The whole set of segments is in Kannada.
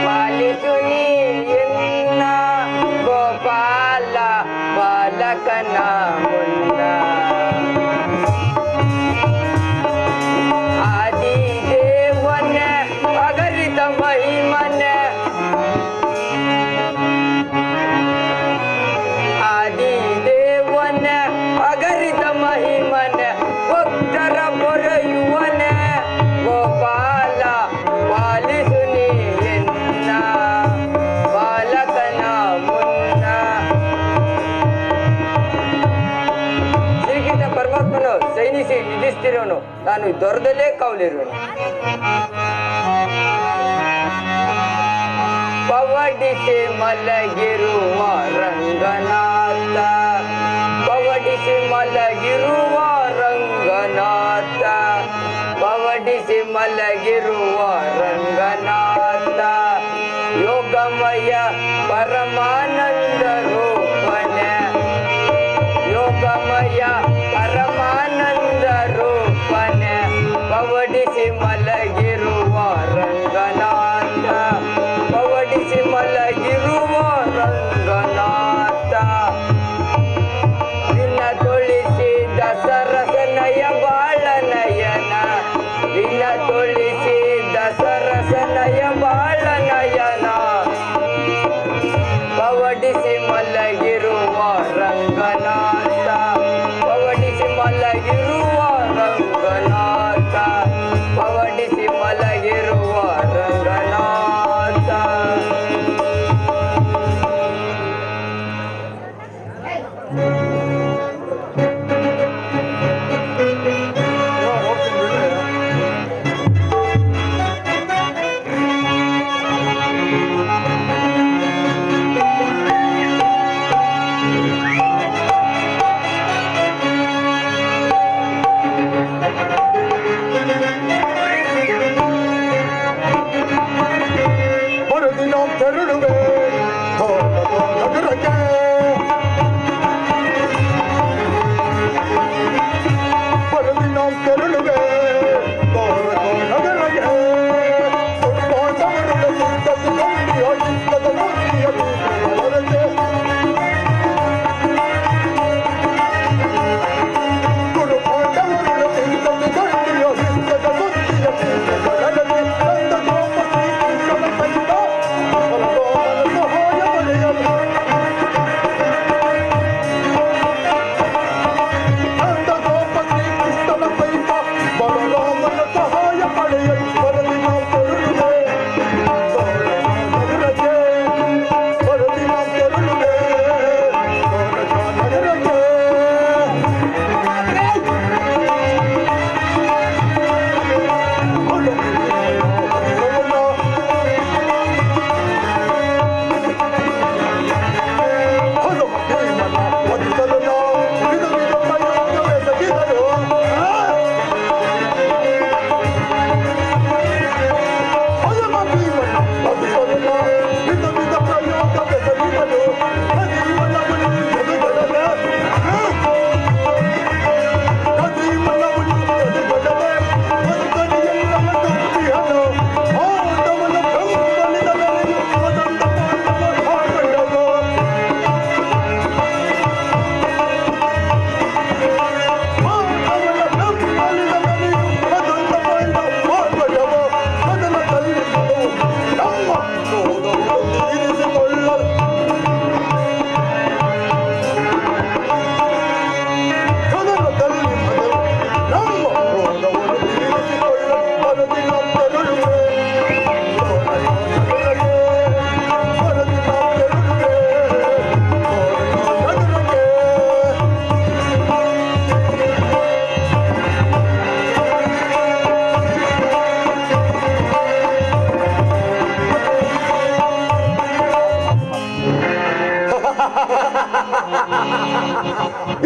ಪಾಲಿಸುನಿ ಎನ್ನ ಗೋಪಾಲ ಬಾಲಕನ ಮುನ್ನ ಆದಿದೇವನ ಅಗಲಿತ ಮಹಿಮನ ಆದಿದೇವನ ಅಗಲಿತ ಮಹಿಮನ ಭಕ್ತರ ಮೊರೆಯುವನ ಗೋಪಾಲ ಪಾಲಿಸುನಿ ಎನ್ನ ಬಾಲಕನ ಮುನ್ನ. ಶ್ರೀಗೀತ ಪರಮಾತ್ಮನು ಸೈನಿಸಿ ನಿಧಿಸ್ತಿರೋನು, ನಾನು ದೊರದಲ್ಲೇ ಕಾವಲಿರುವನು. ಪವಡಿಸಿ ಮಲಗಿರುವ ರಂಗನಾಥ, ಪವಡಿಸಿ ಮಲಗಿರುವ ರಂಗನಾಥ, ಪವಡಿಸಿ ಮಲಗಿರುವ ರಂಗನಾಥ, ಯೋಗಮಯ ಪರಮಾನಂದ ರೂಪನ, ಯೋಗಮಯ ಪರಮಾನಂದ ರೂಪನ, ಪವಡಿಸಿ ಮಲಗಿರುವ ರಂಗನಾಥ, ಪವಡಿಸಿ ಮಲಗಿರುವ ರಂಗನಾಥ. ದಿನ ತೊಳಿಸಿ ದಸರಸನಯ ಬಾಳ ನಯನ, ದಿನ ತೊಳಿಸಿ ದಸರಸನಯ ಬಾಳ ನಯನ, ಪವಡಿಸಿ ಮಲಗಿರುವ ರಂಗನಾಥ, ಪವಡಿಸಿ ಮಲಗಿರುವ ರಂಗನಾಥ, ಪವಡಿಸಿ ಮಲಗಿರುವ ರಂಗನಾಥ.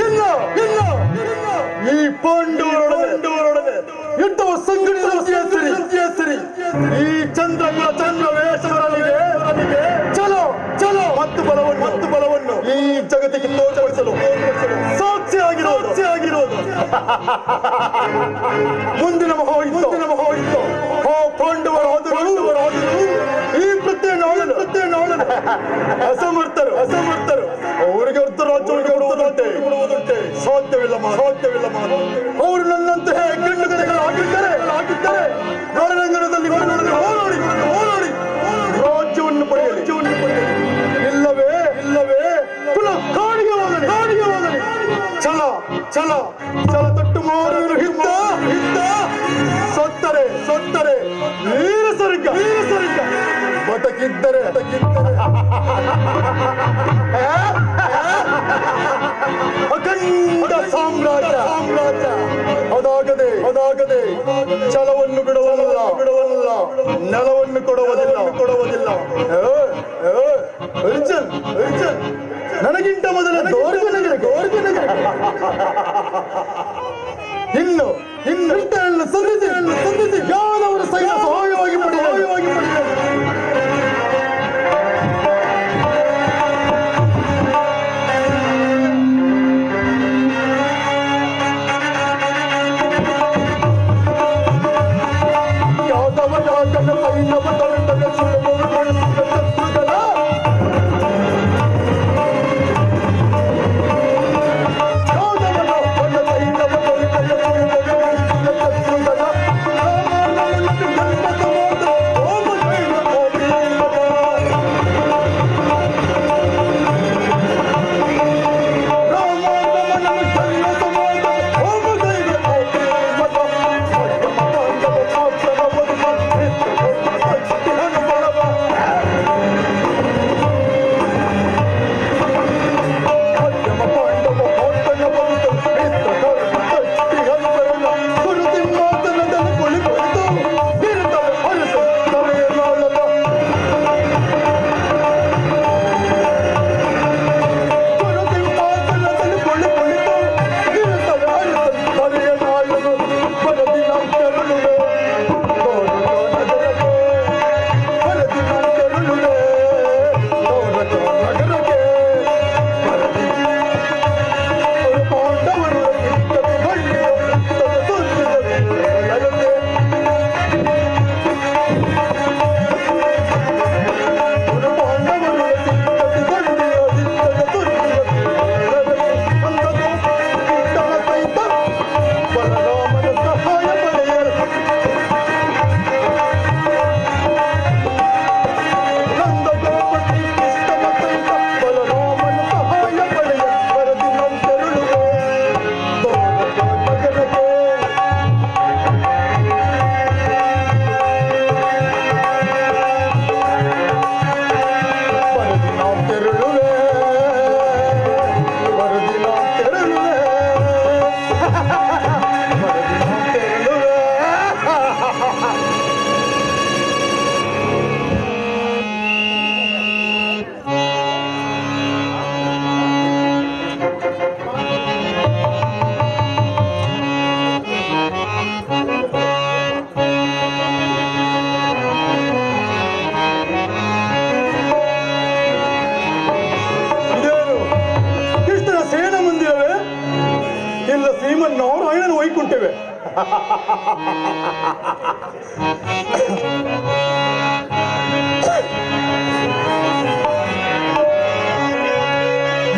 ಇಲ್ಲ ಇಲ್ಲ ಈ ಪಾಂಡವರೊಡನೆ ಯುದ್ಧವು ಸಂಘಟಿಸಲು ಈ ಚಂದ್ರಕುಲ ಚಂದ್ರ ವೇಷವರನಿಗೆ ಚಲೋ ಚಲೋ ಮತ್ತು ಬಲವನ್ನು ಈ ಜಗತ್ತಿಗೆ ತೋರಿಸಲು ಸಾಕ್ಷಿಯಾಗಿರೋದು ಮುಂದಿನ ಮಹಾಯುದ್ಧ ಆ ಪಾಂಡವರಾದರೂ ಈ ಪ್ರತ್ಯೇನ ಅಸಮರ್ಥರು ಅವರಿಗೆ ಅರ್ಧ ರಾಜ್ಯವನ್ನು ಕೊಡುವುದುಂಟೆ. ಸಾಧ್ಯವಿಲ್ಲ ಅವರು ನನ್ನಂತಹ ಗಂಡುಗಳೆಗಳಾಗಿದ್ದರೆ ರಣರಂಗದಲ್ಲಿ ಹೋರಾಡಿ ರಾಜ್ಯವನ್ನು ಪಡೆಯಲಿ. ಇಲ್ಲವೇ ಪುನಃ ಕಾಡಿಗೆ ಹೋಗಲಿ. ಛಲ ತೊಟ್ಟು ಮಾರುವರು ಹಿದ್ದ ಸತ್ತರೆ ವೀರ ಸ್ವರ್ಗ ಬಟಕಿದ್ದರೆ ಅಖಂಡ ಸಾಮ್ರಾಜ್ಯ ಅದಾಗದೆ ಛಲವನ್ನು ಬಿಡುವಲ್ಲ, ನೆಲವನ್ನು ಕೊಡುವುದಿಲ್ಲ. ಅರ್ಜುನ್ ನನಗಿಂತ ಮೊದಲ ದೌರ್ಜನ್ಯಗಳಿಗೆ ಇನ್ನು ಇಷ್ಟನ್ನು ಸಂಧಿಸಿ ಯಾವನವರ ಸೈನ್ಯ ಸಹಾಯವಾಗಿ ಪಡೆಯಲಿ. ಶ್ರೀಮನ್ನಾರಾಯಣನ ವೈಕುಂಠವೇ.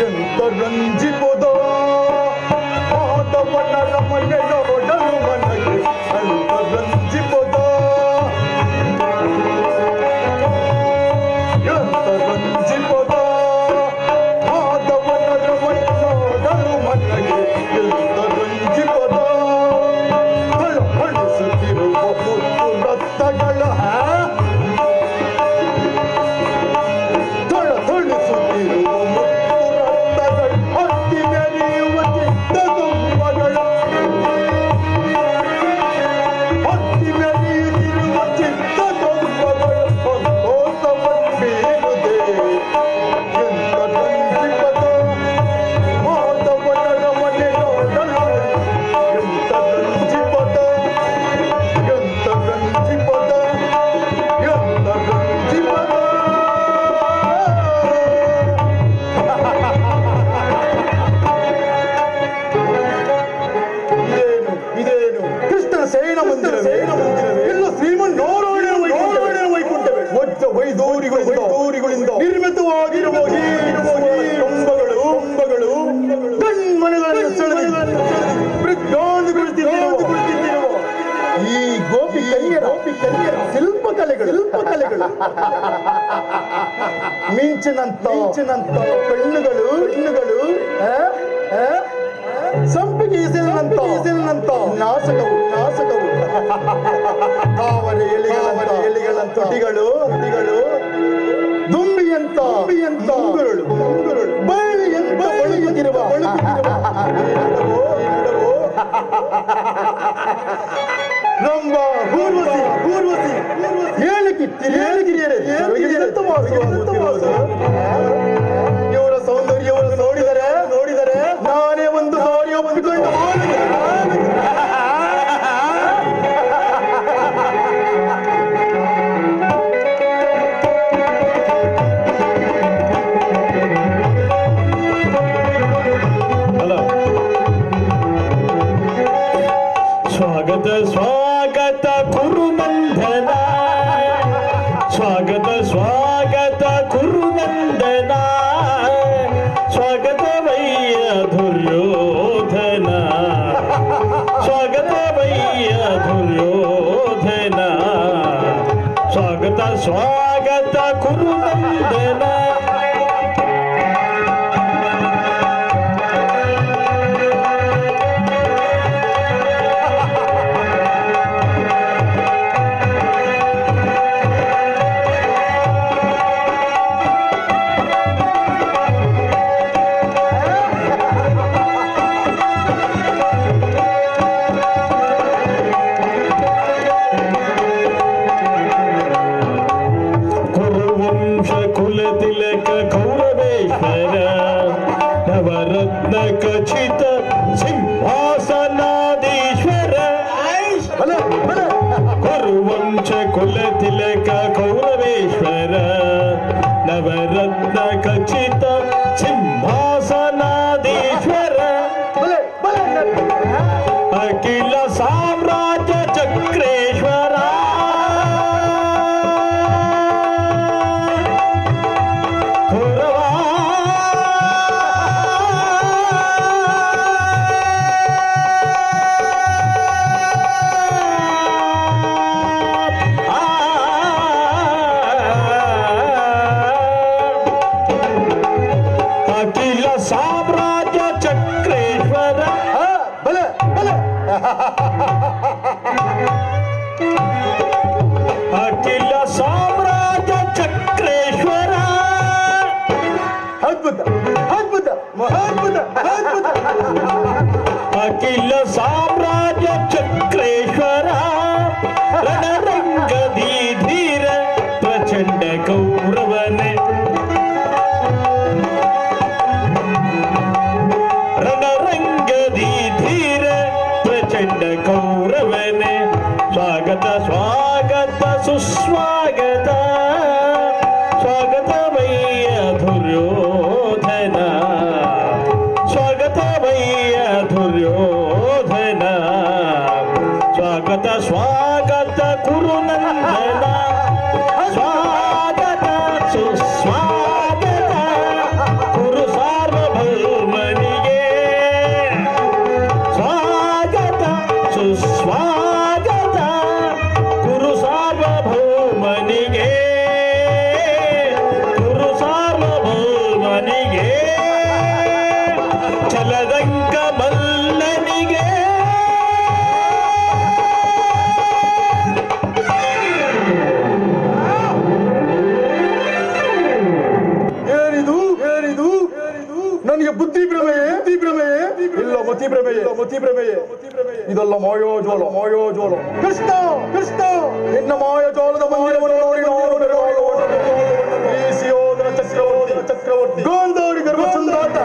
ಎಂತ ರಂಜಿಪುದ ಮಾಧವನ ರಮಣೆಯ ಒಡಲು ಮನಗೆ ಅಂತ ರಂಜಿಪುದ ಎಂತ ರಂಜಿಪುದ ಮಾಧವನ ರಮಣೆಯ ಒಡಲು ಮನಗೆ ಎಂತ ರಂಜಿಪದ ಕಳಕಳಿಸುತ್ತಿರುವ ಹುಟ್ಟು ರಕ್ತಗಳ ಥಳಥಳಿಸುತ್ತಿರುವ ಮುತ್ತು ರಕ್ತಗಳ ಹತ್ತಿ ಮೆರೆಯುವ ಚಿತ್ತ ತುಂಬಗಳ ಹತ್ತಿ ಶಿಲ್ಪಕಲೆಗಳು ಮಿಂಚಿನಂತ ಕಣ್ಣುಗಳು ಸಂಪಿಗೆ ಇಸಿಲಿನಂತ ನಾಶಕವು ತಾವರೆ ಎಲೆಗಳಂತ ತುಟಿಗಳು ದುಂಬಿಯಂತ ಉಂಗುರಳು ಬಳ್ಳಿಯಂತ ರಂಭ ಊರ್ವಶಿ ಏಳಿಗಿರಿಯರೆ ಇವರ ಸೌಂದರ್ಯವನ್ನು ನೋಡಿದರೆ ನಾನೇ ಒಂದು ಸಾರಿ ಒಪ್ಪಿಕೊಂಡು ಸ್ವಾಗತ ಕುರುನಂದನ ಸ್ವಾಗತ ಕುರುನಂದನ ಸ್ವಾಗತವಯ್ಯ ದುರ್ಯೋಧನ ಸ್ವಾಗತವಯ್ಯ ದುರ್ಯೋಧನ ಸ್ವಾಗತ ಕುರುನಂದನ ಕುಲತಿಲಕ ಗೌರವೇಶ್ವರ ನವರತ್ನ ಖಚಿತ ಸಿಂಹಾಸನಾಧೀಶ್ವರ ಕುರುವಂಶ ಕುಲತಿಲಕ ಗೌರವೇಶ್ವರ ನವರತ್ನ ಖಚಿತ ಸಿಂಹಾಸನಾಧೀಶ್ವರ ಅಖಿಲ ಸಾಮ್ರಾಜ್ಯ ಚಕ್ರೇಶ್ವರ ಅಖಿಲ ಸಾಮ್ರಾಜ್ಯ ಚಕ್ರೇಶ್ವರ ಅಖಿಲ ಸಾಮ್ರಾಜ್ಯ ಚಕ್ರೇಶ್ವರ ಅದ್ಭುತ ಮಹಾದ್ಭುತ ಅಖಿಲ ಸಾಮ್ರಾಜ್ಯ ಚಕ್ರೇಶ್ವರ ರಣರಂಗದಿ ಧೀರ ಪ್ರಚಂಡ ಕೌರವನೆ ರಣರಂಗದಿ ಧೀರ ಪ್ರಚಂಡ ಕೌರವನೆ ಸ್ವಾಗತ ಸುಸ್ವಾಗತ ಸ್ವಾಗತವಯ್ಯ ದುರ್ಯೋಧನ ಸ್ವಾಗತವಯ್ಯ ದುರ್ಯೋಧನ ಸ್ವಾಗತ ಕುರುನಂದನ ಸ್ವಾಗತ ಸುಸ್ವಾಗತ ಕುರು ಸಾರ್ವಭೌಮನಿಗೆ ಸ್ವಾಗತ ಸುಸ್ವಾಗತ ಕುರು ಸಾರ್ವಭೌಮನಿಗೆ ಕುರು ಸಾರ್ವಭೌಮನಿಗೆ ಚಲದಂಕ ಮಲ್ಲನಿಗೆ ಏನಿದು ನನಗೆ ಬುದ್ಧಿ ಭ್ರಮೆಯೇ ಇಲ್ಲ ಮತಿ ಭ್ರಮೆಯೇ ಇದೆಲ್ಲ ಮಾಯೋಜೋಲ ಕೃಷ್ಣ ನಿನ್ನ ಮಾಯಜೋಲದ ಮಂದಿರವನ್ನು ನೋಡಿ ನಾನು ಬೆರಗಾಡುವವನು. ಈ ಸಿಯೋಧನ ಚಕ್ರವರ್ತಿ ಗಾಂಧಾರಿ ಗರ್ಭ ಚಂದಾಟ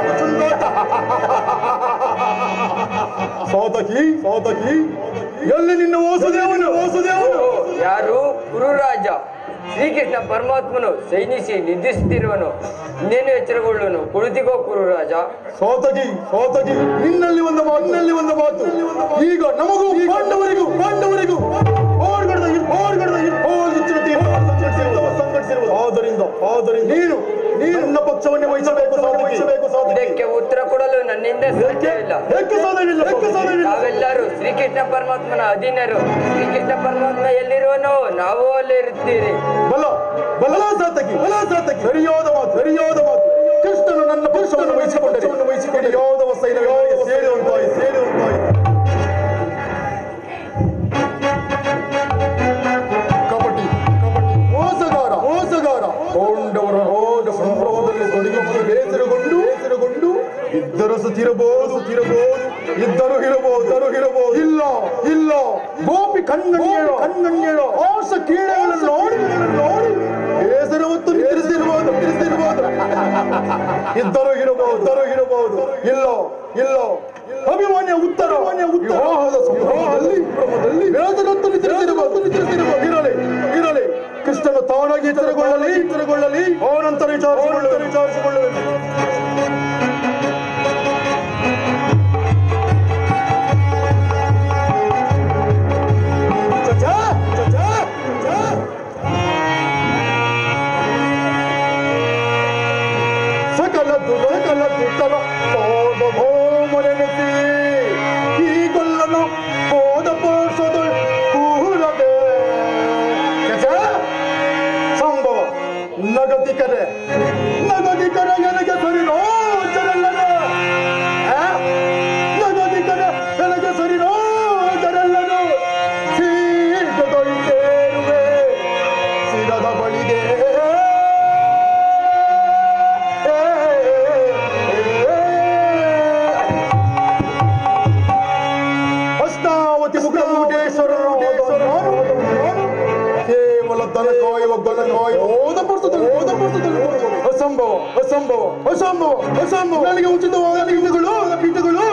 ಸೋತಕಿ ಎಲ್ಲಿ ನಿನ್ನ ವಾಸುದೇವನು ಯಾರು ಗುರುರಾಜ ಶ್ರೀಕೃಷ್ಣ ಪರಮಾತ್ಮನು ಸೈನಿಸಿ ನಿಧಿಸುತ್ತಿರುವನು. ಇನ್ನೇನು ಎಚ್ಚರಗೊಳ್ಳುವನು. ಕುಳಿತಿಗೋ ಗುರುರಾಜ. ಸೋತಗಿ ನಿನ್ನಲ್ಲಿ ಒಂದು ಮಾತು ಈಗ ನಮಗೂ ಪಾಂಡವರಿಗೂ ಆದ್ದರಿಂದ ನೀನು ನನ್ನ ಪಕ್ಷವನ್ನೇ ವಹಿಸಬೇಕು. ಇದಕ್ಕೆ ಉತ್ತರ ಕೊಡಲು ನನ್ನಿಂದ ನಮ್ಮಿಂದ ಸಾಧ್ಯವಿಲ್ಲ. ಏಕೆ ಸಾಧ್ಯವಿಲ್ಲ? ಏಕೆ ಸಾಧ್ಯವಿಲ್ಲ? ನಾವೆಲ್ಲರೂ ಶ್ರೀಕೃಷ್ಣ ಪರಮಾತ್ಮನ ಅಧೀನರು. ಶ್ರೀಕೃಷ್ಣ ಪರಮಾತ್ಮ ಎಲ್ಲಿರುವನೋ ನಾವು ಅಲ್ಲೇ ಇರುತ್ತೀರಿ. ಬಲ ಬಲ ಸಾತಕಿ, ಬಲ ಸಾತಕಿ. ಸರಿಯಾದ ಮಾತು, ಸರಿಯಾದ ಮಾತು. ಕೃಷ್ಣನು ನನ್ನ ಪಕ್ಷವನ್ನು ವಹಿಸಿಕೊಂಡು ಯಾವುದವ ಸೈನ್ಯಗಳಿಗೆ ಸೇರಿದಂತಾಯಿತು, ಸೇರಿದಂತಾಯಿತು. ಕಪಟಿ, ಕಪಟಿ, ಮೋಸಗಾರ, ಮೋಸಗಾರ. ಕೊಂಡವರ ರೋಗ ಸಂಭ್ರಮದಲ್ಲಿ ತೊಡಗಿಕೊಂಡು ಬೇಸರಗೊಂಡು ಇದ್ದರಸು ತಿರಬಹುದು, ತಿರಬಹುದು, ಇದ್ದರೂ ಇರಬಹುದು, ಇಲ್ಲ ಇಲ್ಲ. ಗೋಪಿ ಕಣ್ಣಂಗೇಳು ಆಸ ಕೀಳೆಗಳನ್ನು ನೋಡಿ ಬೇಸರ ಹೊತ್ತು ನಿದ್ರಿಸಿರ್ಬೋದು. ಇದ್ದರೂ ಇರಬಹುದು, ಇಲ್ಲ ಇಲ್ಲ. ಅಭಿಮಾನ್ಯ ಉತ್ತರ ವಿವಾಹದ ಸಂಭ್ರಮದಲ್ಲಿ ಬೇಸರತ್ತು ನಿದ್ರಿಸಿರಬಹುದು. ಇರಲಿ ಕೃಷ್ಣನು ತಾನಾಗಿ ಎಚ್ಚರಗೊಳ್ಳಲಿ, ಅವನಂತರ ವಿಚಾರಿಸಿಕೊಳ್ಳುವೆ. ಸಕಲ ದುಃಖದ ಸಾರ್ವಭೌಮನೆನಿಸಿ ಈ ಗೊಲ್ಲನ ಹೋದ ಪೋಷದ ಕೂರದೆ ಸಂಭವ ನಗದಿಕರೆ ನನಗೆ ಸರಿ ರೋಜರಲ್ಲದೆ, ನಗದಿಕರೆ ನನಗೆ ಸರಿ ರೋಜರಲ್ಲದು. ಶೀಘ್ರದಲ್ಲಿ ಸೇರುವೆ ಶಿರದ ಬಳಿಗೆ. ಅಷ್ಟಾವತಿ ಮುಖಮುಟೇಶ್ವರನು ಕೇವಲ ದನ ಕಾಯುವ ಅಸಂಭವ. ನನಗೆ ಉಚಿತವಾದ ಪೀಠಗಳು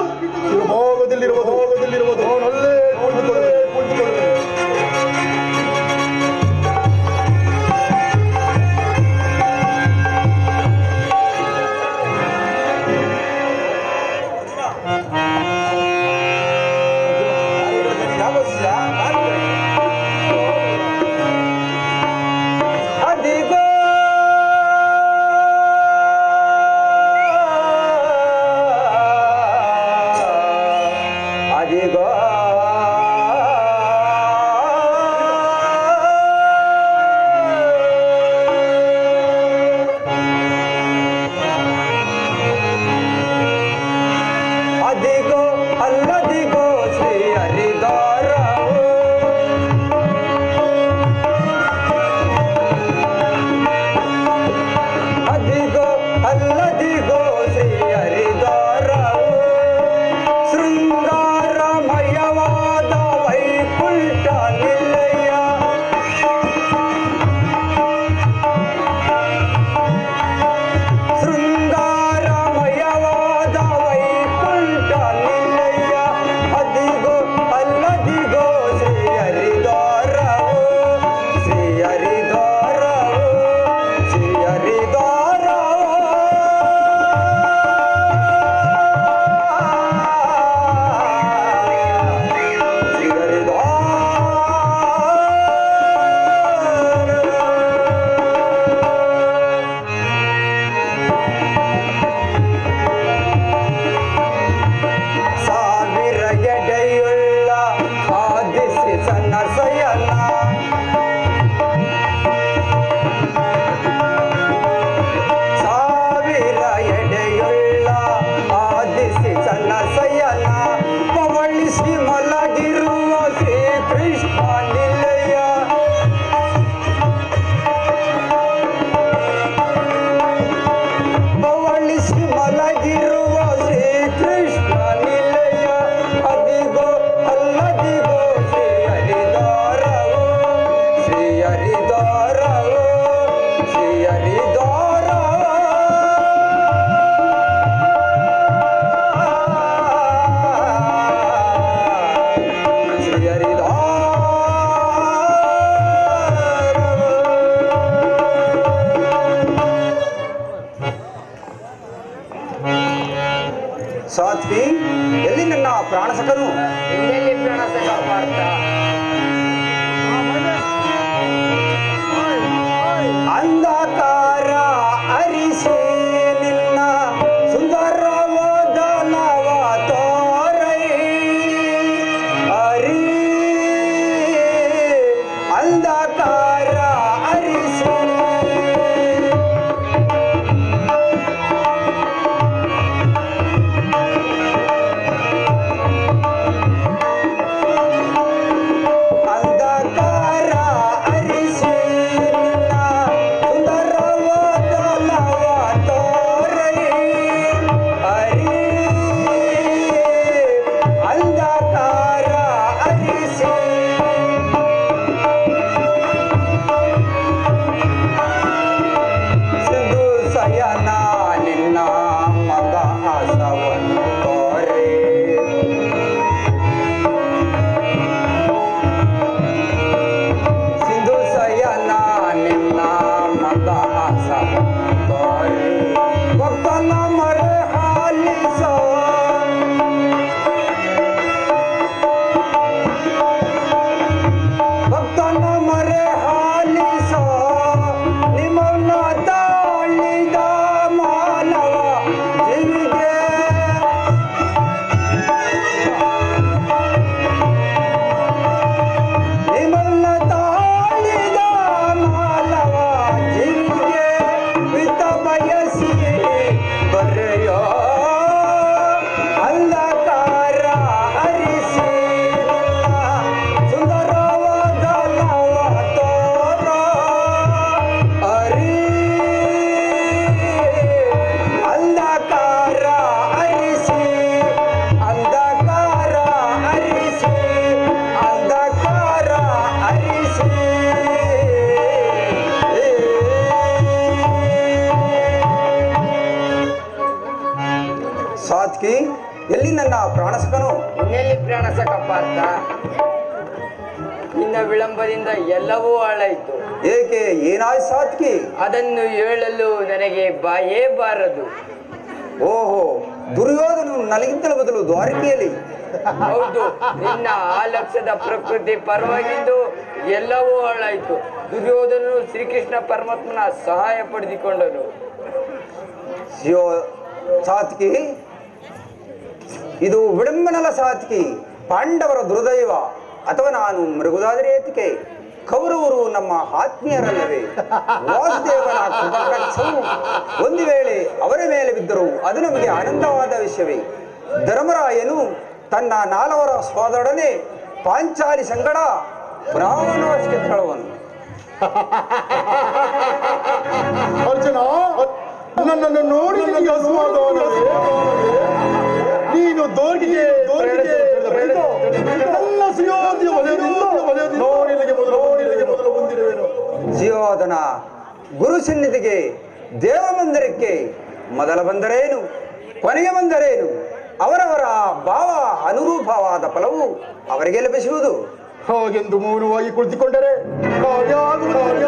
ಭಾಗದಲ್ಲಿರುವುದು ಅವನಲ್ಲೇ ಕುಳಿತುಕೊಳ್ಳುವೆ. ಸಾತ್ವಿ, ಎಲ್ಲಿ ನನ್ನ ಪ್ರಾಣಸಕನು? ಇನ್ನೆಲ್ಲಿ ಪ್ರಾಣಸಕ ಮಾಡ್ತಾ ಅಂಧಕಾರ ಅರಿಸಿ ನಿನ್ನ ಸುಂದರವಾದ ಸಾತ್ಕಿ, ಎಲ್ಲಿ ನನ್ನ ಪ್ರಾಣಸಕನು? ಇನ್ನೆಲ್ಲಿ ಪ್ರಾಣಸಕ ಪಾರ್ಥ? ನಿನ್ನ ವಿಳಂಬದಿಂದ ಎಲ್ಲವೂ ಹಾಳಾಯಿತು. ಏಕೆ, ಏನಾಯ್ತು ಸಾತ್ಕಿ? ಅದನ್ನು ಹೇಳಲು ನನಗೆ ಬಾಯೇ ಬಾರದು. ಓಹೋ, ದುರ್ಯೋಧನು ನನಗಿಂತಲೂ ಬದಲು ದ್ವಾರಕೆಯಲ್ಲಿ. ಹೌದು, ನಿನ್ನ ಆಲಕ್ಷ್ಯದ ಪ್ರಕೃತಿ ಪರವಾಗಿದ್ದು ಎಲ್ಲವೂ ಹಾಳಾಯಿತು. ದುರ್ಯೋಧನನು ಶ್ರೀಕೃಷ್ಣ ಪರಮಾತ್ಮನ ಸಹಾಯ ಪಡೆದುಕೊಂಡನು. ಸಾತ್ಕಿ, ಇದು ವಿಡಂಬನಲ ಸಾತ್ಕಿ. ಪಾಂಡವರ ದುರ್ದೈವ, ಅಥವಾ ನಾನು ಮೃಗುದಾದರೆ ಏತಿಕೆ? ಕೌರವರು ನಮ್ಮ ಆತ್ಮೀಯರಲ್ಲವೇ? ವಾಸುದೇವನ ಕೃಪಕಟಾಕ್ಷವು ಒಂದು ವೇಳೆ ಅವರ ಮೇಲೆ ಬಿದ್ದರೂ ಅದು ನಮಗೆ ಆನಂದವಾದ ವಿಷಯವೇ. ಧರ್ಮರಾಯನು ತನ್ನ 4 ಸೋದರೊಡನೆ ಪಾಂಚಾಲಿ ಸಂಗಡ ಬ್ರಾಹ್ಮಣವಶಕ್ಕೆ ತೆರಳುವನು. ಅರ್ಜುನ, ನನ್ನನ್ನು ನೋಡಿ ನಿನಗೆ ಅಸಮಾಧಾನವೇ? ನೀನು ದೋರ್ಗಿಗೆ ನನ್ನ ಸುಯೋಧಿಯ ವಲಯದಿಂದ ನೋಡಿಲಿಗೆ ಮೊದಲು ಬಂದಿರುವೆನು. ಸುಯೋಧನ ಗುರು ಸನ್ನಿಧಿಗೆ, ದೇವ ಮಂದಿರಕ್ಕೆ ಮೊದಲ ಬಂದರೇನು, ಕೊನೆಗೆ ಬಂದರೇನು, ಅವರವರ ಭಾವ ಅನುರೂಪವಾದ ಫಲವು ಅವರಿಗೆ ಲಭಿಸುವುದು. ಹಾಗೆಂದು ಮೌನವಾಗಿ ಕುಳಿತುಕೊಂಡರೆ ಕಾರ್ಯ ಆಗುವುದಿಲ್ಲ.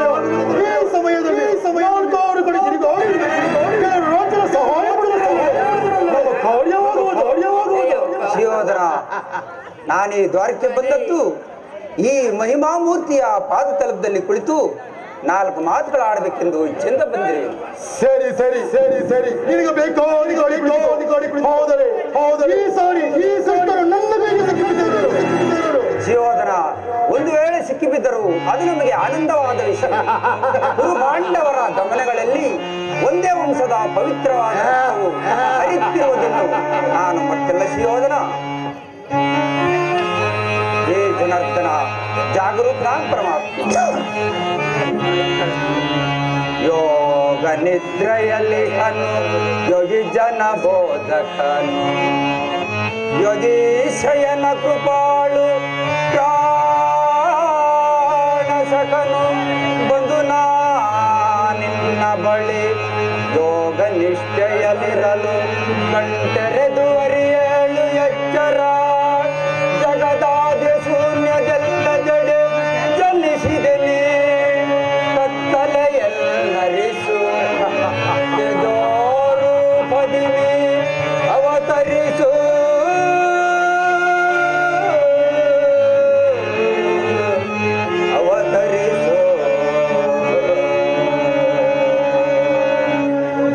ಈ ಸಮಯದಲ್ಲಿ ನಾಲ್ಕಾರು ಕಡೆ ತಿರುಗಾಡಿ ಕೆಲವರು ರಾಜ್ಯದ ಸಹಾಯ ನಮ್ಮ ಕಾರ್ಯವಾಗುವುದು. ಸುಯೋಧನ, ನಾನೀ ದ್ವಾರಕ್ಕೆ ಬಂದದ್ದು ಈ ಮಹಿಮಾಮೂರ್ತಿಯ ಪಾದ ತಲುಪದಲ್ಲಿ ಕುಳಿತು 4 ಮಾತುಗಳಾಡಬೇಕೆಂದು ಚೆಂದ ಬಂದಿರುವೆ. ಸರಿ ಸರಿ ಸರಿ ಸರಿ, ನಿನಗೆ ಬೇಕಾ ಹೋದರೆ ಈ ಸಾರಿ ನನ್ನ ಬೇಗ ಸಿಕ್ಕಿಬಿದ್ದರು. ಸುಯೋಧನ, ಒಂದು ವೇಳೆ ಸಿಕ್ಕಿಬಿದ್ದರೂ ಅದು ನಮಗೆ ಆನಂದವಾದ ವಿಷಯ. ಗುರು ಪಾಂಡವರ ಗಮನಗಳಲ್ಲಿ ಒಂದೇ ವಂಶದ ಪವಿತ್ರವಾದ ರಕ್ತವು ಹರಿಯುತ್ತಿರುವುದನ್ನು ನಾನು ಮತ್ತೆಲ್ಲ ಸುಯೋಧನ. ಹೇ ಜನಾರ್ದನ, ಜಾಗರೂಕ ಪರಮಾತ್ಮ. ಯೋಗ ನಿದ್ರೆಯಲ್ಲಿ ಹನು ಯೋಗಿ ಜನ ಬೋಧಕನು, ಯೋಗೀಶಯನ ಕೃಪಾಳು ಪ್ರಾಣಸಕನು. ಬಂದು ನಿನ್ನ ಬಳಿ ಯೋಗ ನಿಷ್ಠೆಯಲ್ಲಿರಲು ಕಂಟರೆದು ಅರಿಯಲು ಎಚ್ಚರ. ಜಗದಾದ್ಯ ಶೂನ್ಯದೆಲ್ಲ ಜಡೆ ಜನಿಸಿದೆ ನೀ, ಕತ್ತಲೆಯಲ್ಲರಿಸು ತೇಜೋರೂಪದಿ ನೀ ಅವತರಿಸು.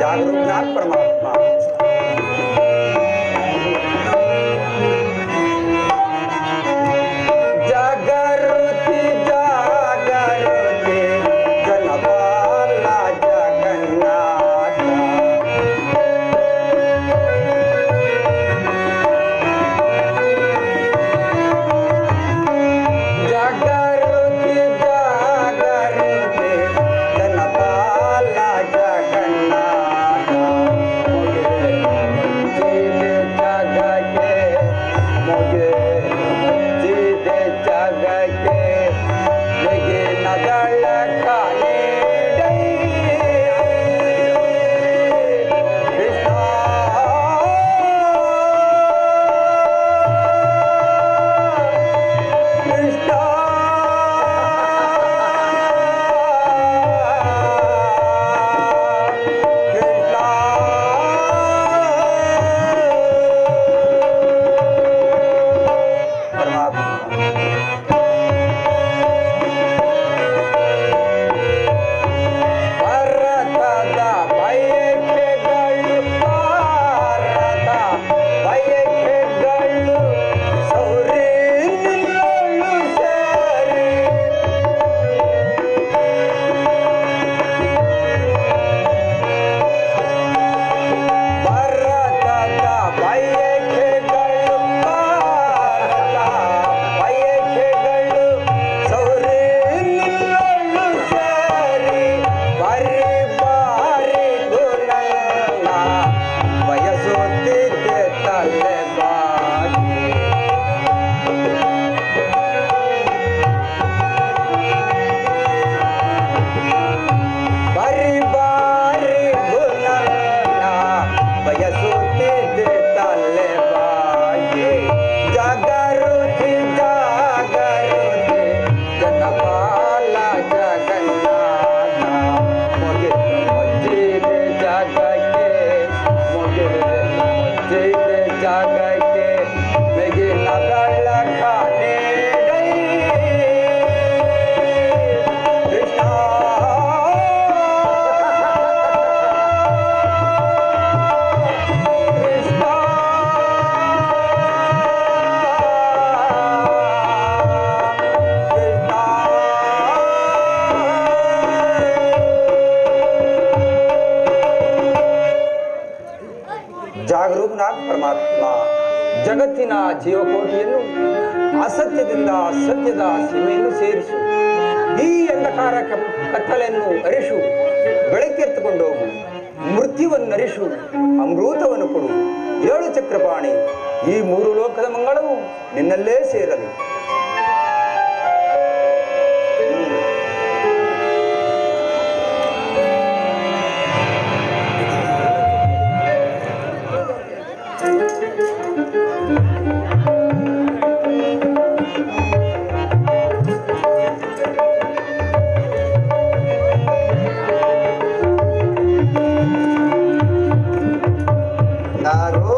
ಜಾಗರೂಕನಾಥ್ ಪರಮಾತ್ಮ. ಜಾಗೃತಿ ಜಾಗೃತಿ ಜನಪಾಲ ಜಗನ್ನಾಥ. ಜೀತೆ ಜಾಗಕ್ಕೆ ಬೆಗಿನ ಬೆಳಕಾನೆ ಗೈ ಕೃಷ್ಣ ಕೃಷ್ಣ ಜಾಗರೂಕನಾದ ಪರಮಾತ್ಮ ಜಗತ್ತಿನ ಜೀವಕೋಟಿಯನ್ನು ಅಸತ್ಯದಿಂದ ಸತ್ಯದ ಸೀಮೆಯನ್ನು ಸೇರಿಸು. ಈ ಅಂಧಕಾರ ಕತ್ತಲೆಯನ್ನು ಅರಿಸು, ಬೆಳಕೆತ್ತುಕೊಂಡು ಹೋಗು. ಮೃತ್ಯುವನ್ನು ಅರಿಸು, ಅಮೃತವನ್ನು ಕೊಡು. 7 ಚಕ್ರಪಾಣಿ, ಈ 3 ಲೋಕದ ಮಂಗಳವು ನಿನ್ನಲ್ಲೇ ಸೇರಲು. ಯಾರು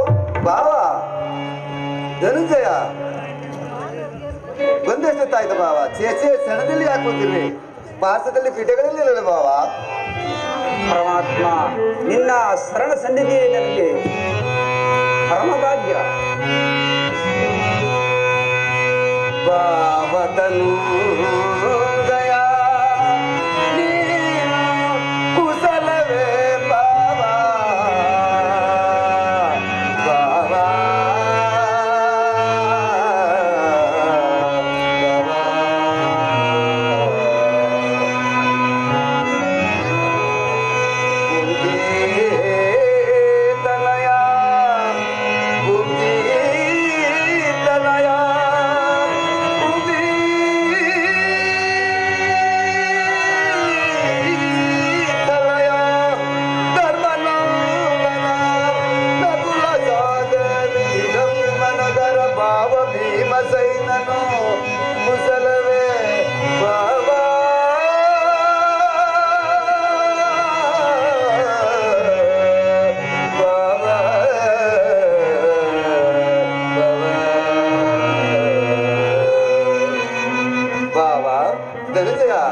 ಬಾವ ಧನುಂಜಯ ಬಂದೆಷ್ಟೊತ್ತಾಯ್ತು ಬಾವ? ಚೇಚೆ ಸೆಣದಲ್ಲಿ ಯಾಕೆ ಬಂದಿರ್ರಿ? ಪಾರ್ಸದಲ್ಲಿ ಪಿಟೆಗಳಲ್ಲಿ ಬಾವ. ಪರಮಾತ್ಮ, ನಿನ್ನ ಶರಣ ಸನ್ನಿಧಿಯೇ ನನಗೆ ಪರಮಭಾಗ್ಯ. ಬಾವತನು ಕುಶಲವೇ ಬಾವ?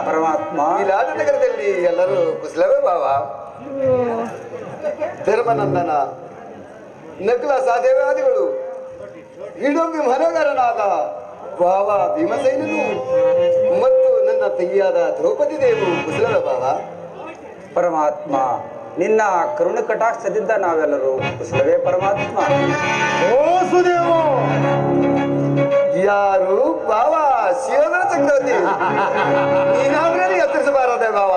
ಪರಮಾತ್ಮ, ನಗರದಲ್ಲಿ ಎಲ್ಲರೂ ಕುಶಲವೇ ಬಾವ? ಧರ್ಮನಂದನ ನಕುಲ ಸಹದೇವಾದಿಗಳು ಹಿಡಂಬಿ ಮನೋಗರನಾದ ಬಾವ ಭೀಮಸೇನನು ಮತ್ತು ನನ್ನ ತಂಗಿಯಾದ ದ್ರೌಪದಿ ದೇವು ಕುಶಲವೇ ಬಾವ? ಪರಮಾತ್ಮ, ನಿನ್ನ ಕರುಣ ಕಟಾಕ್ಷದಿಂದ ನಾವೆಲ್ಲರೂ ಕುಶಲವೇ ಪರಮಾತ್ಮ. ಓ ಸುದೇವ, ಯಾರು ಬಾವ? ಶಿವನ ಚಕ್ರವರ್ತಿ. ನೀನಾದ್ರಲ್ಲಿ ಎತ್ತರಿಸಬಾರದೆ ಬಾವ?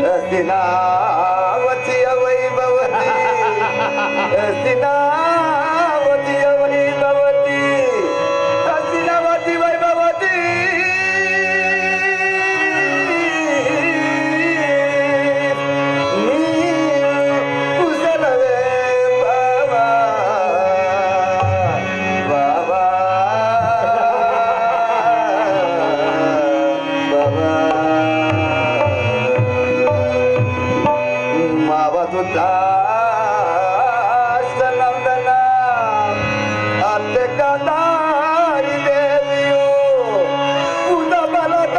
ಹಸ್ತಿನಾವತಿಯ ವೈಭವತಿ, ಹಸ್ತಿನಾವತಿಯ ವೈಭವತಿ, ಹಸ್ತಿನಾವತಿ ವೈಭವತಿ. ಕುಶಲವೇ ಬಾವ? ಬಾವ ಮಾವದುದಾಸ್ತನಂದನ ಅತ್ತೆ ಕಾಂತಾರಿ ದೇವಿಯು ಉದ ಬಲದ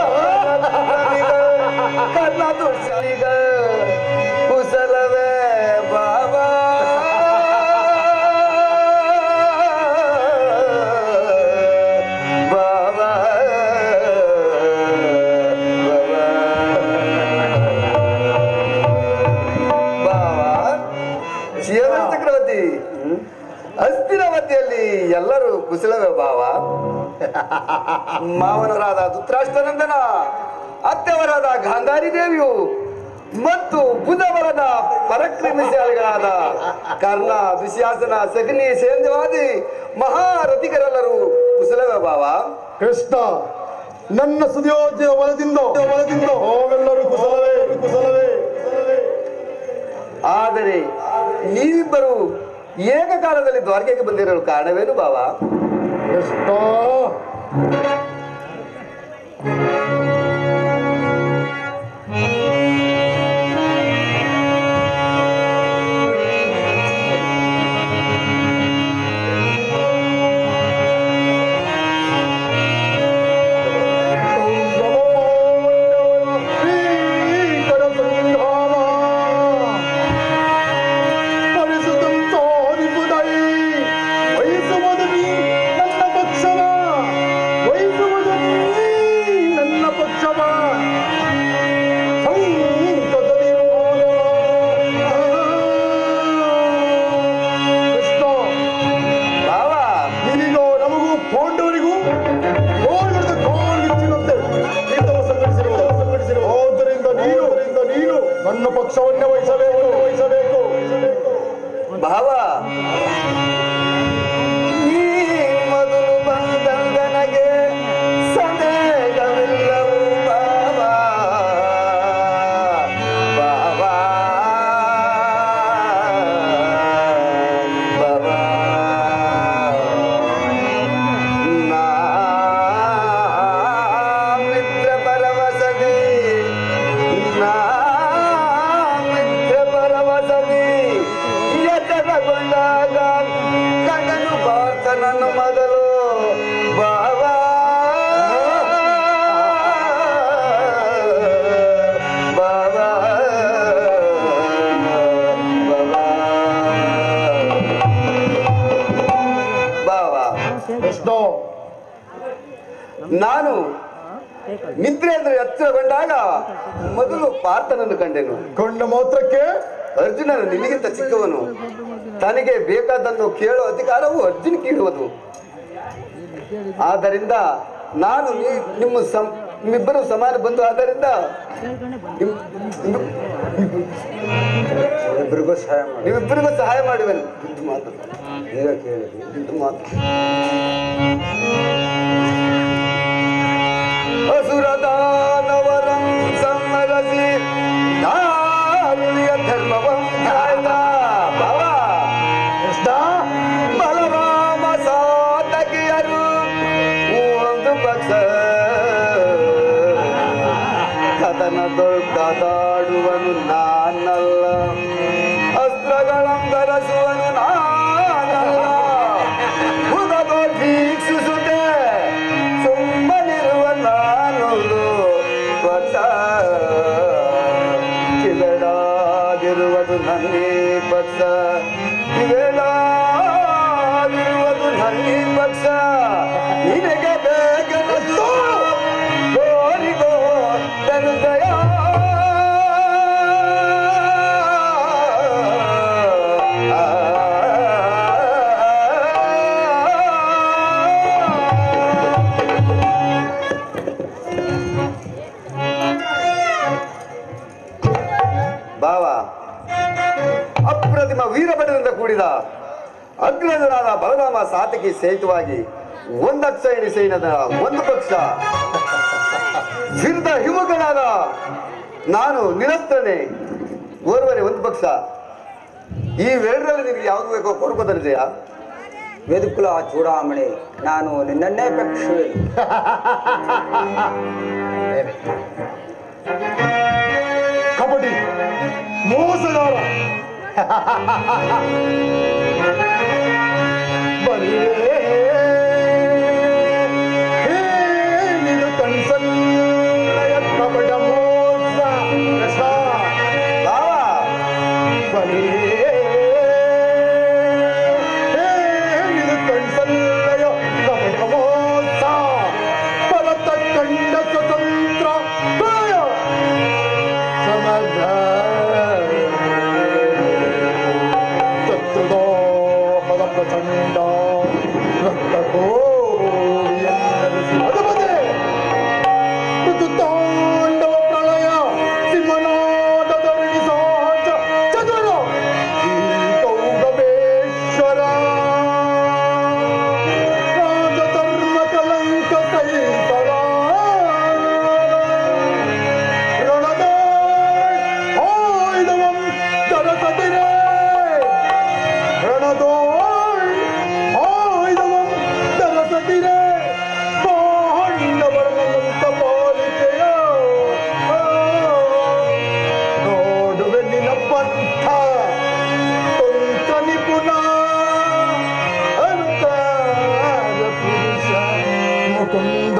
ಕರ್ಣ ದುರ್ಶನಿಗ ಕುಶಲವೇ ಬಾವ? ಬಾವ ಶಿವನ ಚಕ್ರವರ್ತಿ, ಹಸ್ತಿನಾವತಿಯಲ್ಲಿ ಎಲ್ಲರೂ ಕುಶಲವೇ ಬಾವ? ಮಾವನವರಾದ ಧೃತರಾಷ್ಟ್ರನಂದನ, ಅತ್ತೆಯವರಾದ ಗಾಂಧಾರಿ ದೇವಿಯು ಮತ್ತು ಬುಧವರನ ಪರಾಕ್ರಮಶಾಲಿಗಳಾದ ಕರ್ಣ, ದುಶ್ಯಾಸನ, ಸಗನಿ, ಸೇಂದ್ರವಾದಿ ಮಹಾರಥಿಗರೆಲ್ಲರೂ ಕುಶಲವೇ ಬಾವ? ಕೃಷ್ಣ, ನನ್ನ ಸುಯೋಜ್ಯ ಒಳದಿಂದ ಅವೆಲ್ಲರೂ ಕುಶಲವೇ ಕುಶಲವೇ. ಆದರೆ ನೀವಿಬ್ಬರು ಏಕಕಾಲದಲ್ಲಿ ದ್ವಾರಕೆಗೆ ಬಂದಿರಲು ಕಾರಣವೇನು ಬಾವ? ಕೃಷ್ಣ, ಪಕ್ಷವನ್ನೇ ವಹಿಸಬೇಕು ಭಾವ ಈ ಮೊದಲು ಬಂದ ನನಗೆ ಸಂದೇಹವಿಲ್ಲವು ಭಾವ ಭಾವ ಭಾವ ನಾ ಮಿತ್ರ ಪರವಸದಿ ನಾ ಮಿತ್ರ ಪರವಸದಿ ಎಚ್ಚರಗೊಂಡಾಗ ಕಣ್ಣನು ಬಾರ್ತನನ್ನು ಮೊದಲು ಭಾವ ಭಾವ ಭಾವ ಕೃಷ್ಣ ನಾನು ನಿದ್ರೆ ಅಂದ್ರೆ ಎಚ್ಚರಗೊಂಡಾಗ ಮೊದಲು ಪಾರ್ಥನನ್ನು ಕಂಡೆನು. ಕೊಂಡ ಮಾತ್ರಕ್ಕೆ ಅರ್ಜುನನು ನಿಮಗಿಂತ ಚಿಕ್ಕವನು, ತನಗೆ ಬೇಕಾದನ್ನು ಕೇಳೋ ಅಧಿಕಾರವು ಅರ್ಜುನಕ್ಕಿರುವುದು. ಆದ್ದರಿಂದ ನಾನು ನಿಮ್ಮಿಬ್ಬರು ಸಮಾನ ಬಂಧು. ಆದ್ದರಿಂದ ಇಬ್ಬರಿಗೂ ಸಹಾಯ ಮಾಡಿ. ನಿಮ್ಮಿಬ್ಬರಿಗೂ ಸಹಾಯ ಮಾಡುವೆನು. ಇದು ಮಾತು ಈಗ ಕೇಳಿದ್ವಿ. ಇದು ಮಾತು ಅಸುರದಾನವರಂ ಸಂಹರಿಸಿ ಧಾರುಣಿಯ ಧರ್ಮವಂ ಕಾಯ್ದ ಭವ ಕೃಷ್ಣ ಬಲರಾಮ ಸಾತಕಿಯರು ಒಂದು ಪಕ್ಷ ಕದನದೊಳಗಾಡುವನು ನಾನಲ್ಲ, ಅಸ್ತ್ರಗಳಂ ಧರಿಸುವನು ನಾನಲ್ಲ, ಉದದೋ ವೀಕ್ಷಿಸುತ್ತೆ ಸುಮ್ಮನಿರುವ ನಾನೊಂದು ಪಕ್ಷ ಕಿವೆಡಾಗಿರುವುದು ನನ್ನೇ ಪಕ್ಷ ಕಿವೆಡಾಗಿರುವುದು ನನ್ನೇ ಪಕ್ಷ ನಿನಗೆ ಬೇಕೆಂದು ಕೋರಿಗೋ ತನುದಯ ಭಾವ ಅಪ್ರತಿಮ ವೀರಭಟರಿಂದ ಕೂಡಿದ ಅಗ್ರಜರಾದ ಬಲರಾಮ ಸಾತಕಿ ಸಹಿತವಾಗಿ ಒಂದಕ್ಷಯಣಿ ಸೈನ್ಯದ ಒಂದು ಪಕ್ಷ ವಿರುದ್ಧ ಹಿಮುಖನಾದ ನಾನು ನಿರಸ್ತನೆ ಓರ್ವನೆ ಒಂದು ಪಕ್ಷ. ಈ ವೇಳದಲ್ಲಿ ನಿನಗೆ ಯಾವುದು ಬೇಕೋ ಕೋರ್ಕೋತಾರೆ ಜಯ. ವೇದಕುಲ ಚೂಡಾಮಣಿ, ನಾನು ನಿನ್ನನ್ನೇ ಅಪೇಕ್ಷಿಸುವೆ. ಕಬಡ್ಡಿ ಮೋಸಗಾರ ನೀನು ಕನ್ಸನ್ನಯ ಕಬಡ ಮೋಸ ಕೃಷ್ಣ ಭಾವ ನೀನು ಕನ್ಸನ್ನಯ ಕಬಡ ಮೋಸ ಪರತ ಕಂಡ ಸ್ವತಂತ್ರ ಪ್ರಾಯ ಸಮಗ್ರ ಶತ್ರುದೋಹದ ಪ್ರಚಂಡ ರಕ್ತ ಕೋರಿಯನ್ನರಿಸಿ ಅದುಮದೆ ಋತುತಾಂಡವ ಪ್ರಳಯ ಸಿಂಹನಾದ ಧರಣಿ ಸಾಚ ಚದುರ ಈ ಕೌರವೇಶ್ವರ ರಾಜಧರ್ಮ ಕಲಂಕ ಸಹಿತರ ರಣದ ಆಯುಧವಂ ತರಸದಿರೆ ರಣದೋಳ್ ಆಯುಧವಂ ತರಸದಿರೆ ಪಾಂಡವರನಂತ ಪಾಲಿಕೆಯ ನೋಡುವೆ ನಿನ್ನ ಪಂಥ ತಂತ್ರ ನಿಪುಣ ಅವತಾರ ಪುರುಷ ಮುಕುಂದ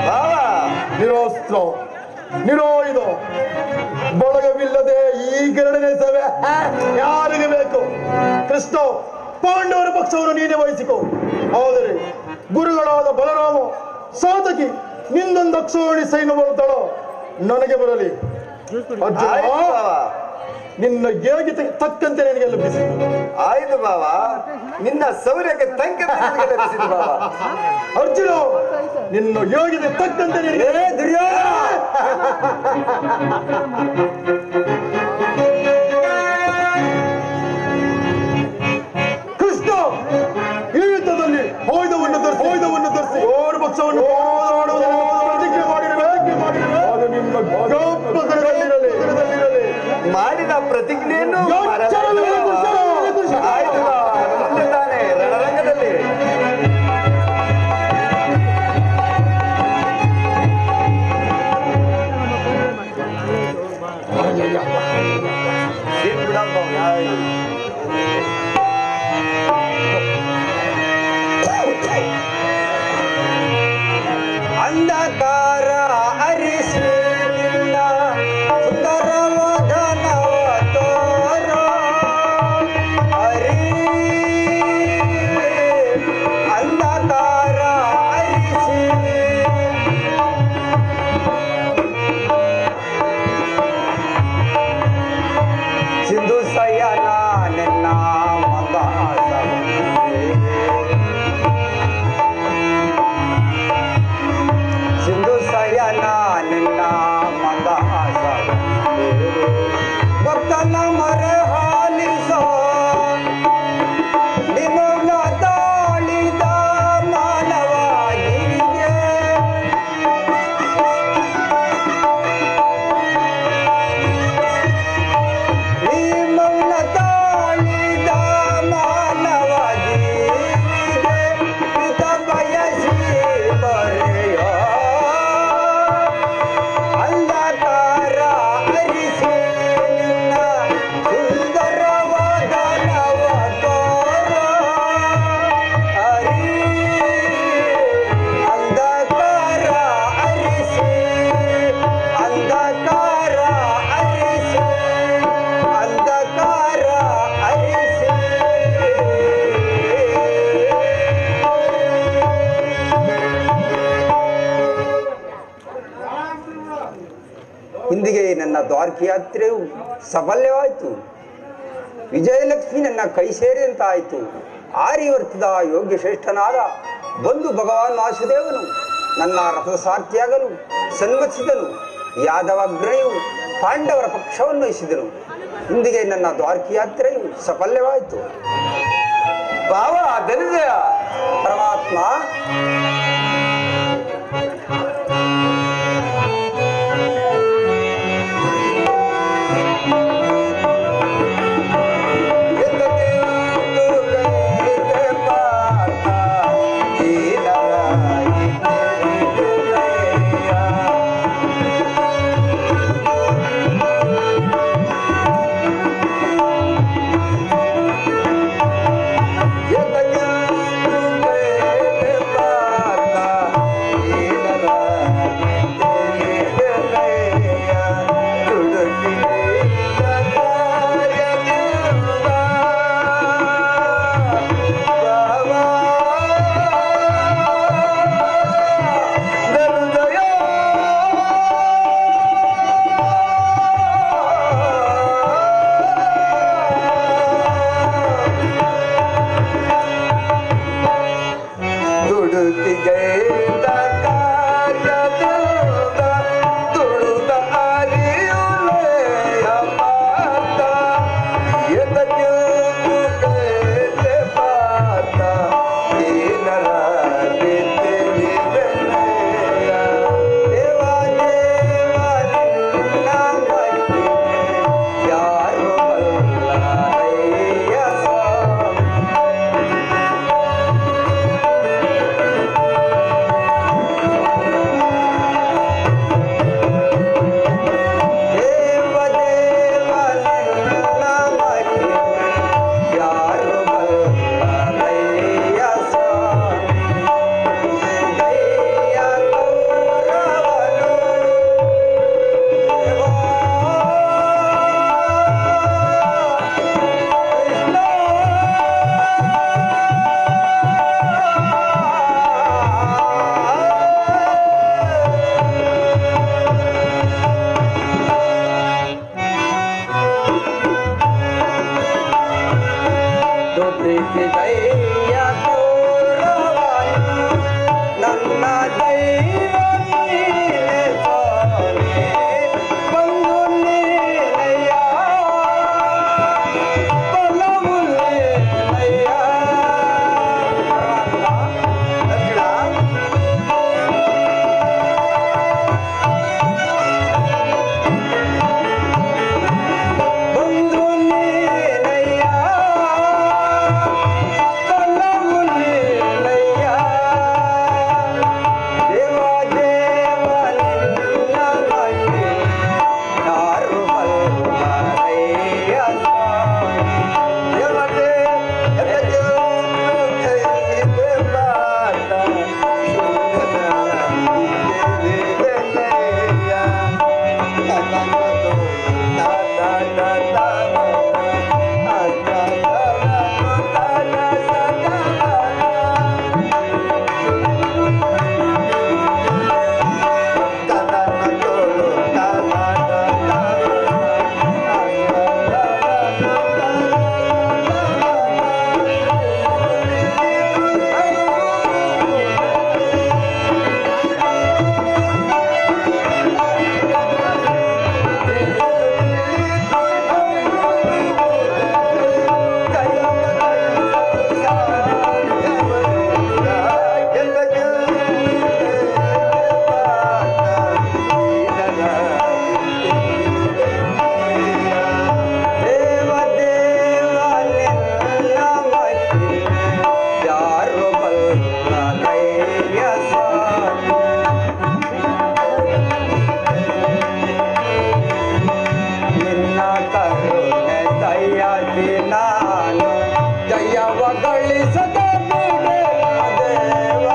ಭಾವ ನಿರೋಸ್ತ್ರ ನಿರೋಯುಧ ಬಳಗವಿಲ್ಲದೆ ಈ ಗರಡನೆ ಸಭೆ ಯಾರಿಗೆ ಬೇಕು? ಕೃಷ್ಣ ಪಾಂಡವರ ಪಕ್ಷವನ್ನು ನೀನೇ ವಹಿಸಿಕೊ. ಆದರೆ ಗುರುಗಳಾದ ಬಲರಾಮ ಸಾತಕಿ ನಿಂದೊಂದು ಅಕ್ಷೋಣಿ ಸೈನ್ಯ ಬರುತ್ತಾಳೋ ನನಗೆ ಬರಲಿ. ಅರ್ಜುನ ಆಯ್ತು ಭಾವ. ನಿನ್ನ ಯೋಗ್ಯತೆ ತಕ್ಕಂತೆ ನಿನಗೆ ಲಭಿಸಿತು. ಆಯ್ತು ಬಾವ, ನಿನ್ನ ಸೌರ್ಯಕ್ಕೆ ತಕ್ಕಂತೆ ನಿನಗೆ ಲಭಿಸಿತು ಬಾವ. ಅರ್ಜುನ, ನಿನ್ನ ಯೋಗ್ಯತೆ ತಕ್ಕಂತೆ ನಿನಗೆ ಕೃಷ್ಣ ಈ ಯುದ್ಧದಲ್ಲಿ ಆಯುಧವನ್ನು ಧರಿಸಿ ಓರು ಪಕ್ಷವನ್ನು ಪ್ರತಿಜ್ಞೆ ಮಾಡಿರಬೇಕು. ಅದು ನಿಮ್ಮ ಜ್ಞಾಪಕದಲ್ಲಿರಲಿ. ಮಾಡಿದ ಪ್ರತಿಜ್ಞೆಯನ್ನು ಆಯ್ತು ಬಾವ, ಮುಂದೆ ತಾನೆ ರಣರಂಗದಲ್ಲಿ ಸೀಟ್ ಬಿಡಪ್ಪ ಯಾರು. ಅಂಧಕಾರ ಅರಿಸಿಲ್ಲ ಸುಂದರವಾದ ನವತೋರ ಅರಿ ಅಂಧಕಾರ ಅರಿಸಿ ಸಿಂಧು ಸಯನ ನಿನ್ನ ಮಗ ಸಿಂಧು ಸಯನ ನಿನ್ನ ಮಗ ಭಕ್ತನ ಮರೆ ಹಾಲಿಸೋ ನಿನ್ನ ತಾಳಿದ ಮಾನವನಿಗೆ ಈ ಮೌನ ತಾಳಿದ ಮಾನವನಿಗೆ ಹಿತ ಬಯಸಿ ಬರೆಯೋ ಅಂಧಕಾರ ಅರಿಸಿ ನಿನ್ನ ಸುಂದರವಾದ ನವತೋರ ಅರಿ ಅಂಧಕಾರ ಅರಿಸಿ ಅಂಧಕಾರ ಅರಿಸಿ ಅಂಧಕಾರ ಅರಿಸಿ ಇಂದಿಗೆ ನನ್ನ ದ್ವಾರಕೆ ಯಾತ್ರೆಯು ಸಫಲವಾಯಿತು. ವಿಜಯಲಕ್ಷ್ಮಿ ನನ್ನ ಕೈ ಸೇರಿದಂತಾಯಿತು. ಆರ್ಯವರ್ತದ ಯೋಗ್ಯ ಶ್ರೇಷ್ಠನಾದ ಬಂಧು ಭಗವಾನ್ ವಾಸುದೇವನು ನನ್ನ ರಥದ ಸಾರ್ಥಿಯಾಗಲು ಸನ್ಮತಿಸಿದನು. ಯಾದವಗ್ರಣಿಯು ಪಾಂಡವರ ಪಕ್ಷವನ್ನು ವಹಿಸಿದನು. ಇಂದಿಗೆ ನನ್ನ ದ್ವಾರಕೆ ಯಾತ್ರೆಯು ಸಫಲವಾಯಿತು. ಬಾವ ಧನಂಜಯ, ಪರಮಾತ್ಮ ಎದಕ್ಕೆ ದಯ್ಯ ತೋರವನು ನನ್ನ ದೈವ ನೀನೆ ಸ್ವಾಮಿ ಬಂದು ನೀನಯ್ಯ ಬಲವು ನೀನಯ್ಯ ಬಂದು ನೀನಯ್ಯ ಬಲವು ನೀನಯ್ಯ ದೇವ ದೇವ ನಿನ್ನ ಮಹಿಮೆ ಯಾರು ಬಲ್ಲರಯ್ಯ ಸ್ವಾಮಿ ದೇವ ದೇವ ದೇವ ನಿನ್ನ ಮಹಿಮೆ ಯಾರು ಬಲ್ಲರಯ್ಯ ಸ್ವಾಮಿ ನಿನ್ನ ಕರುಣೆ ದಯದಿ ನಾನು ಜಯವ ಗಳಿಸದ ಬಿಡೆನ ದೇವ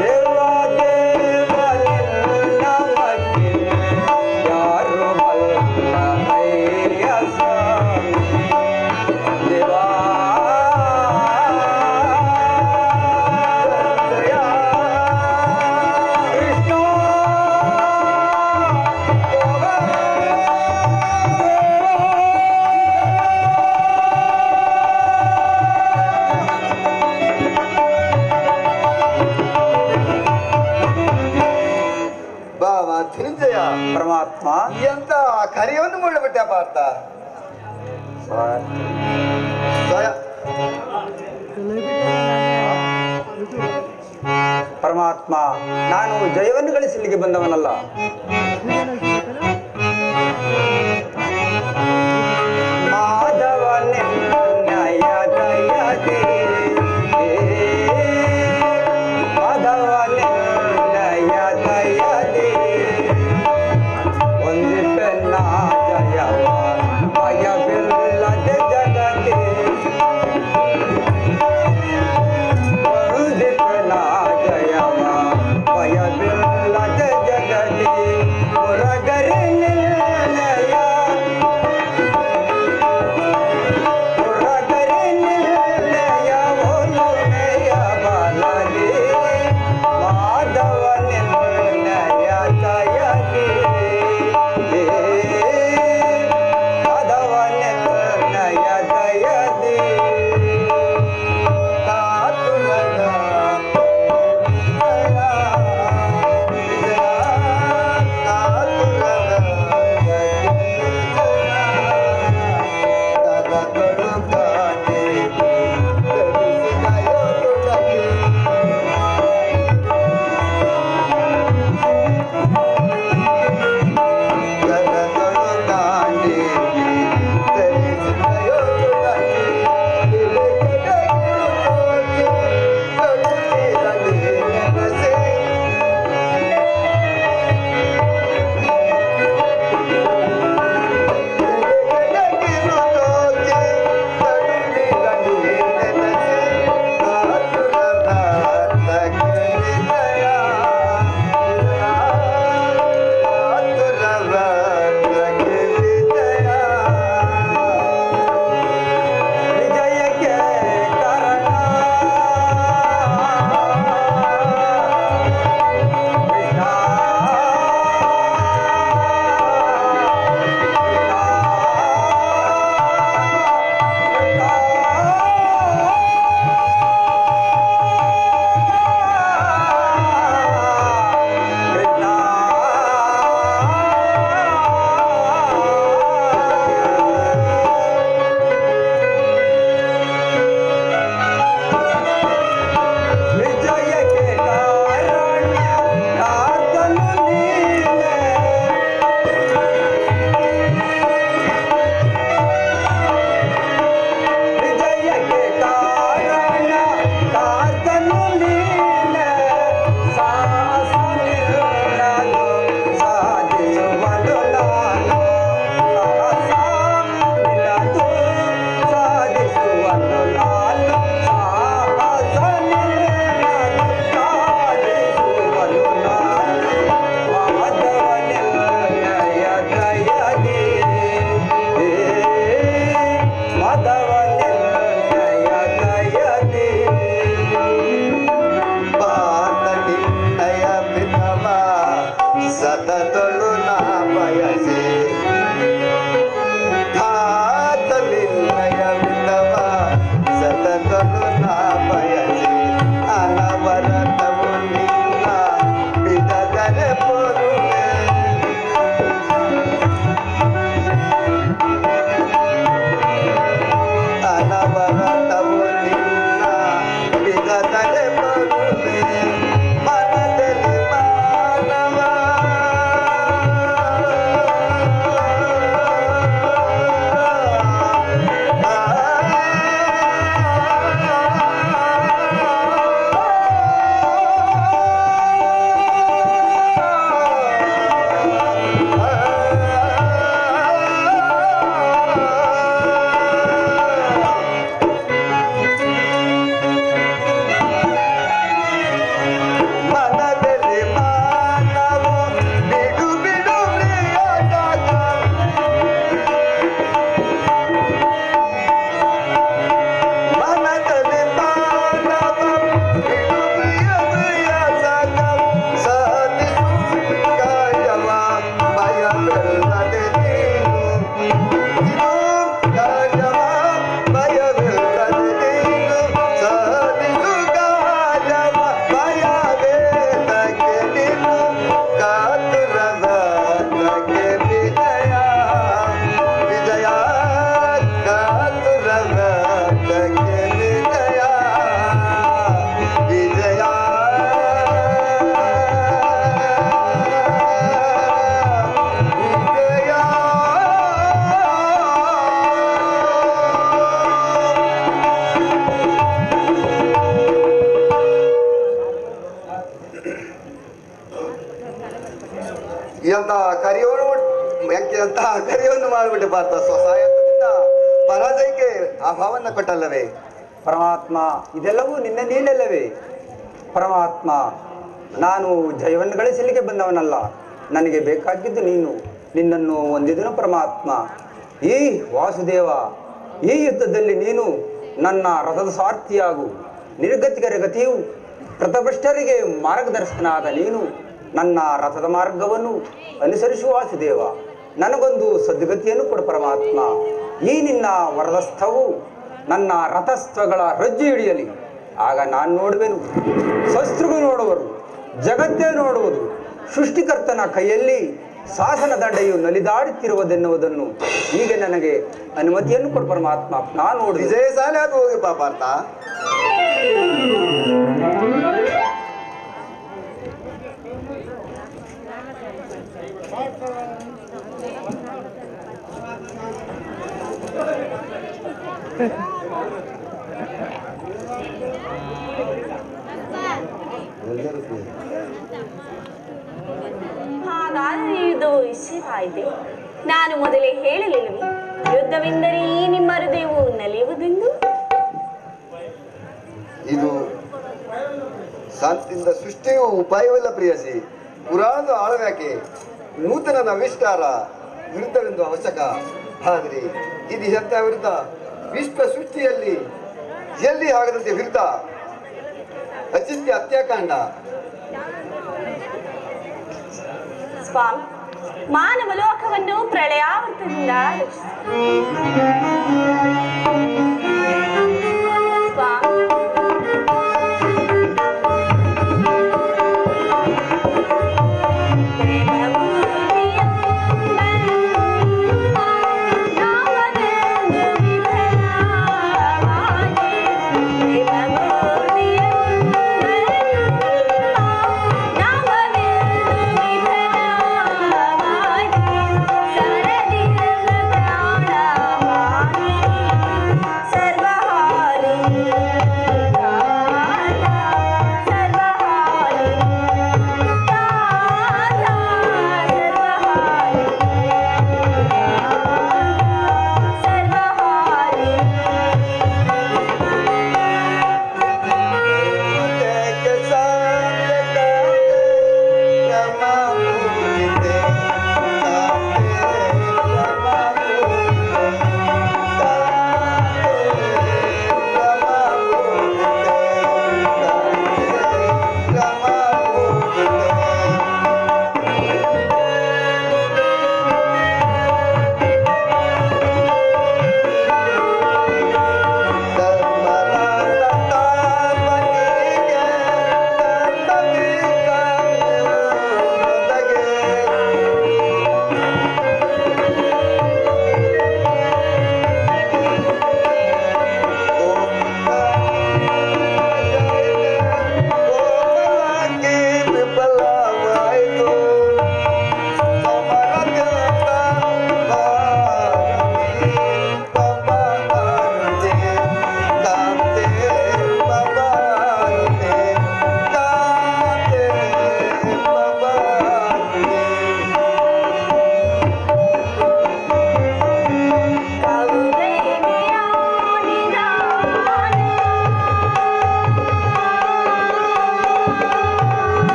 ದೇವ ದೇವ ನಿನ್ನ ಮಹಿಮೆ ಯಾರು ಬಲ್ಲರಯ್ಯ ಸ್ವಾಮಿ ದೇವಾ ಕೃಷ್ಣ ಬಾವ ಧನಂಜಯ ಪರಮಾತ್ಮ ಎಂತ ಕರಿಯನ್ನು ಮುಳ್ಳಬಿಟ್ಟೆ ಪಾರ್ಥ ಪರಮಾತ್ಮ ನಾನು ಜಯವನ್ನು ಗಳಿಸಲಿಕ್ಕೆ ಬಂದವನಲ್ಲ. ಮಾಧವನೆನ್ನಯ ದಯದೆ ಮಾಧವನೆನ್ನಯ ದಯದೆ ಒಂದಿಪ್ಪೆನ್ನ ಜಯವ ಭಯವಿಲ್ಲದೆ ಜಗದೆ ಒಂದಿಪ್ಪೆನ್ನ ಜಯವ ಭಯವಿಲ್ಲದೆ ಜಗದೆ ಮುರಗರಿ ನಿನ್ನಯ ಬಲು ನಾ ಬಯಸಿ ಅನವರತವು ನಿನ್ನ ಬಿಡದರೆ ಬರುವೆ ಅನವರತವು ನಿನ್ನ ಬಿಡದರೆ ಬರುವೆ ಮನದಲ್ಲಿ ಮಾನವ ಮನದಲ್ಲಿ ಮಾನವ ಬಿಡು ಬಿಡು ಪ್ರಿಯದಾಗ ಮನದಲ್ಲಿ ಮಾನವ ಬಿಡು ಪ್ರಿಯದಾಗ ಸಾಧಿಸು ಕಾಯವ ಭಯವಿಲ್ಲದೆ ನೀನು ಕಾಯವ ಭಯವಿಲ್ಲದೆ ನೀನು ಸಾಧಿಸು ಕಾಯವ ಭಯವೇದಕ್ಕೆ ನೀನು ಕಾತುರವೇದಕ್ಕೆ ವಿಜಯ ವಿಜಯ ಕಾತುರವೇದಕ್ಕೆ ವಿಜಯ ವಿಜಯ ಎಂತಹ ಕರಿಯನ್ನು ಮಾಡಿಬಿಟ್ಟೆ ಪಾರ್ಥ ಸ್ವಸಹಾಯದಿಂದ ಪರಾಜಯಕ್ಕೆ ಆ ಭಾವನ್ನ ಕೊಟ್ಟಲ್ಲವೇ ಪರಮಾತ್ಮ ಇದೆಲ್ಲವೂ ನಿನ್ನ ನೀಡಲ್ಲವೇ ಪರಮಾತ್ಮ ನಾನು ಜಯವನ್ನು ಗಳಿಸಲಿಕ್ಕೆ ಬಂದವನಲ್ಲ ನನಗೆ ಬೇಕಾಗಿದ್ದು ನೀನು ನಿನ್ನನ್ನು ಹೊಂದಿದನು ಪರಮಾತ್ಮ ಈ ವಾಸುದೇವ ಈ ಯುದ್ಧದಲ್ಲಿ ನೀನು ನನ್ನ ರಥದ ಸಾರಥಿಯಾಗು ನಿರ್ಗತಿಕರ ಗತಿಯು ಪ್ರತಭ್ರಷ್ಟರಿಗೆ ಮಾರ್ಗದರ್ಶಕನಾದ ನೀನು ನನ್ನ ರಥದ ಮಾರ್ಗವನ್ನು ಅನುಸರಿಸುವ ವಾಸುದೇವ ನನಗೊಂದು ಸದ್ಗತಿಯನ್ನು ಕೊಡು ಪರಮಾತ್ಮ ಈ ನಿನ್ನ ವರದಸ್ಥವು ನನ್ನ ರಥಸ್ಥಗಳ ರಜ್ಜು ಹಿಡಿಯಲಿ ಆಗ ನಾನು ನೋಡುವೆನು ಶಸ್ತ್ರುಗಳು ನೋಡುವರು ಜಗತ್ತೇ ನೋಡುವುದು ಸೃಷ್ಟಿಕರ್ತನ ಕೈಯಲ್ಲಿ ಶಾಸನ ದಂಡೆಯು ನಲಿದಾಡುತ್ತಿರುವುದೆನ್ನುವುದನ್ನು ಈಗ ನನಗೆ ಅನುಮತಿಯನ್ನು ಕೊಡು ಪರಮಾತ್ಮ ನಾನು ನೋಡು ವಿಜಯಶಾಲಿ ಆಗಿ ಹೋಗಿ ಪಾರ್ಥ ಹಾಗಾದರೆ ಇದು ನಿಶ್ಚಿತವಾಯಿತೆ. ನಾನು ಮೊದಲೇ ಹೇಳಲಿಲ್ಲವೇ ಯುದ್ಧವೆಂದರೆ ಈ ನಿಮ್ಮ ಹೃದಯವು ನಲಿಯುವುದೆಂದು. ಇದು ಶಾಂತಿಯಿಂದ ಸೃಷ್ಟಿಯು ಉಪಾಯವಿಲ್ಲ ಪ್ರಿಯಸಿ ಪುರಾಣದ ಆಳವ್ಯಾಕೆ ನೂತನ ಆವಿಷ್ಕಾರ ವಿರುದ್ಧವೆಂದು ಅವಶ್ಯಕ ಆದರೆ ಇದು ಎಂತ ವಿರುದ್ಧ ವಿಶ್ವ ಸೃಷ್ಟಿಯಲ್ಲಿ ಎಲ್ಲಿ ಆಗದಂತೆ ವಿರುದ್ಧ ಅಚಿತ್ಯ ಹತ್ಯಾಕಾಂಡ ಸ್ವಾಮಿ ಮಾನವ ಲೋಕವನ್ನು ಪ್ರಳಯಾವರ್ತದಿಂದ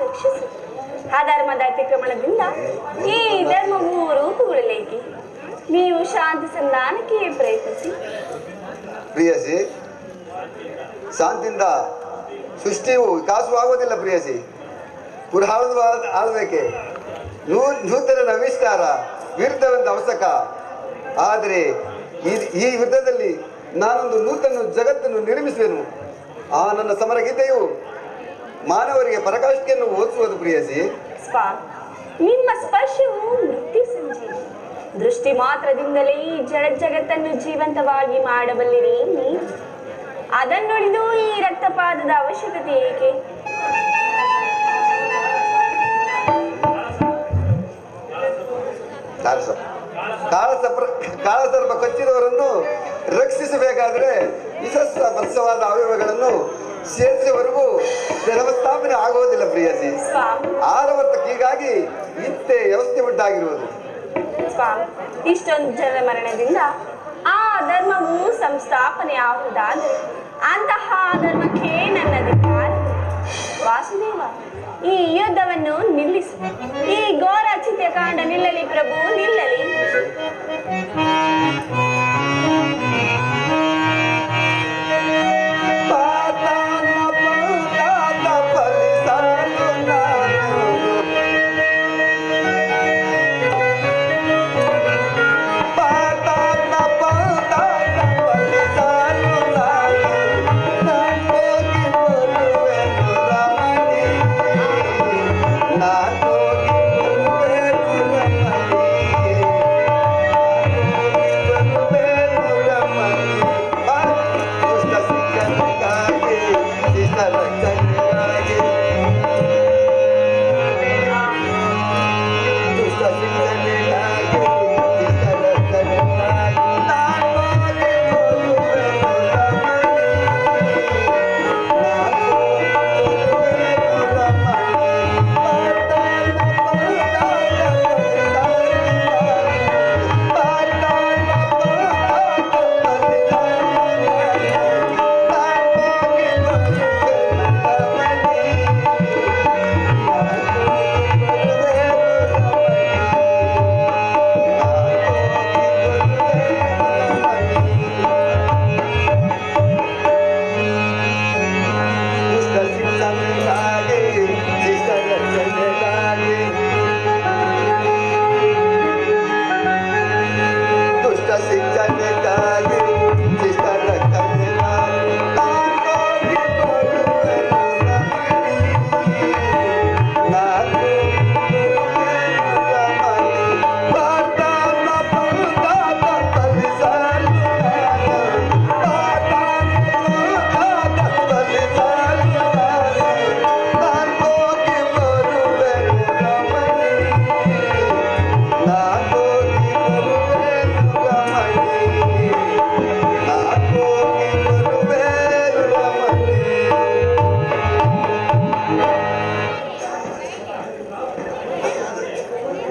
ರಕ್ಷಿಸು. ಅಧರ್ಮದ ಅತಿಕ್ರಮಣದಿಂದ ಈ ಧರ್ಮವು ರೂಪುಗೊಳ್ಳಲೇಕೆ? ನೀವು ಶಾಂತಿ ಸಂಧಾನಕ್ಕೆ ಪ್ರಯತ್ನಿಸಿ. ಪ್ರಿಯಸಿ, ಶಾಂತಿಯಿಂದ ಸೃಷ್ಟಿಯು ವಿಕಾಸವಾಗುವುದಿಲ್ಲ ಪ್ರಿಯಸಿ. ಪುರಾಣದ ಆಳ್ವಿಕೆ ನೂತನ ನವಿಷ್ಕಾರ ವಿರುದ್ಧವೆಂದು ಅವಶ್ಯಕ. ಆದರೆ ಈ ಯುದ್ಧದಲ್ಲಿ ನಾನೊಂದು ನೂತನ ಜಗತ್ತನ್ನು ನಿರ್ಮಿಸುವೆನು. ಆ ನನ್ನ ಸಮರ ಗೀತೆಯು ಮಾನವರಿಗೆ ಪರಾಕಾಷ್ಠೆಯನ್ನು ಓದಿಸುವುದು ಪ್ರಿಯಸಿ. ಸ್ವಾಮಿ, ನಿಮ್ಮ ಸ್ಪರ್ಶವು ಮೃತ್ಯು ಸಂಜೀವಿ. ದೃಷ್ಟಿ ಮಾತ್ರದಿಂದಲೇ ಈ ಜಗತ್ತನ್ನು ಜೀವಂತವಾಗಿ ಮಾಡಬಲ್ಲಿರಿ ನೀವು. ಅದನ್ನೊಳಿದು ಈ ರಕ್ತಪಾತದ ಅವಶ್ಯಕತೆ ಏಕೆ? ಕಾಳಸರ್ಪ ಕಚ್ಚಿದವರನ್ನು ರಕ್ಷಿಸಬೇಕಾದ್ರೆ ವರ್ಷವಾದ ಅವಯವಗಳನ್ನು ಸೇರಿಸುವವರೆಗೂ ಸ್ಥಾಪನೆ ಆಗುವುದಿಲ್ಲ ಪ್ರಿಯಸಿ. ಹೀಗಾಗಿ ನಿತ್ಯ ವ್ಯವಸ್ಥೆ ಉಂಟಾಗಿರುವುದು. ಸ್ವಾಮಿ, ಇಷ್ಟೊಂದು ಜನ ಮರಣದಿಂದ ಆ ಧರ್ಮವು ಸಂಸ್ಥಾಪನೆ ಆಗುವುದಾದರೆ ಅಂತಹ ಧರ್ಮಕ್ಕೆ ನನ್ನ ಧಿಕ್ಕಾರ. ವಾಸುದೇವ, ಈ ಯುದ್ಧವನ್ನು ನಿಲ್ಲಿಸು. ಈ ಘೋರ ಚಿತ್ಯಕಾಂಡ ನಿಲ್ಲಲಿ ಪ್ರಭು, ನಿಲ್ಲಲಿ.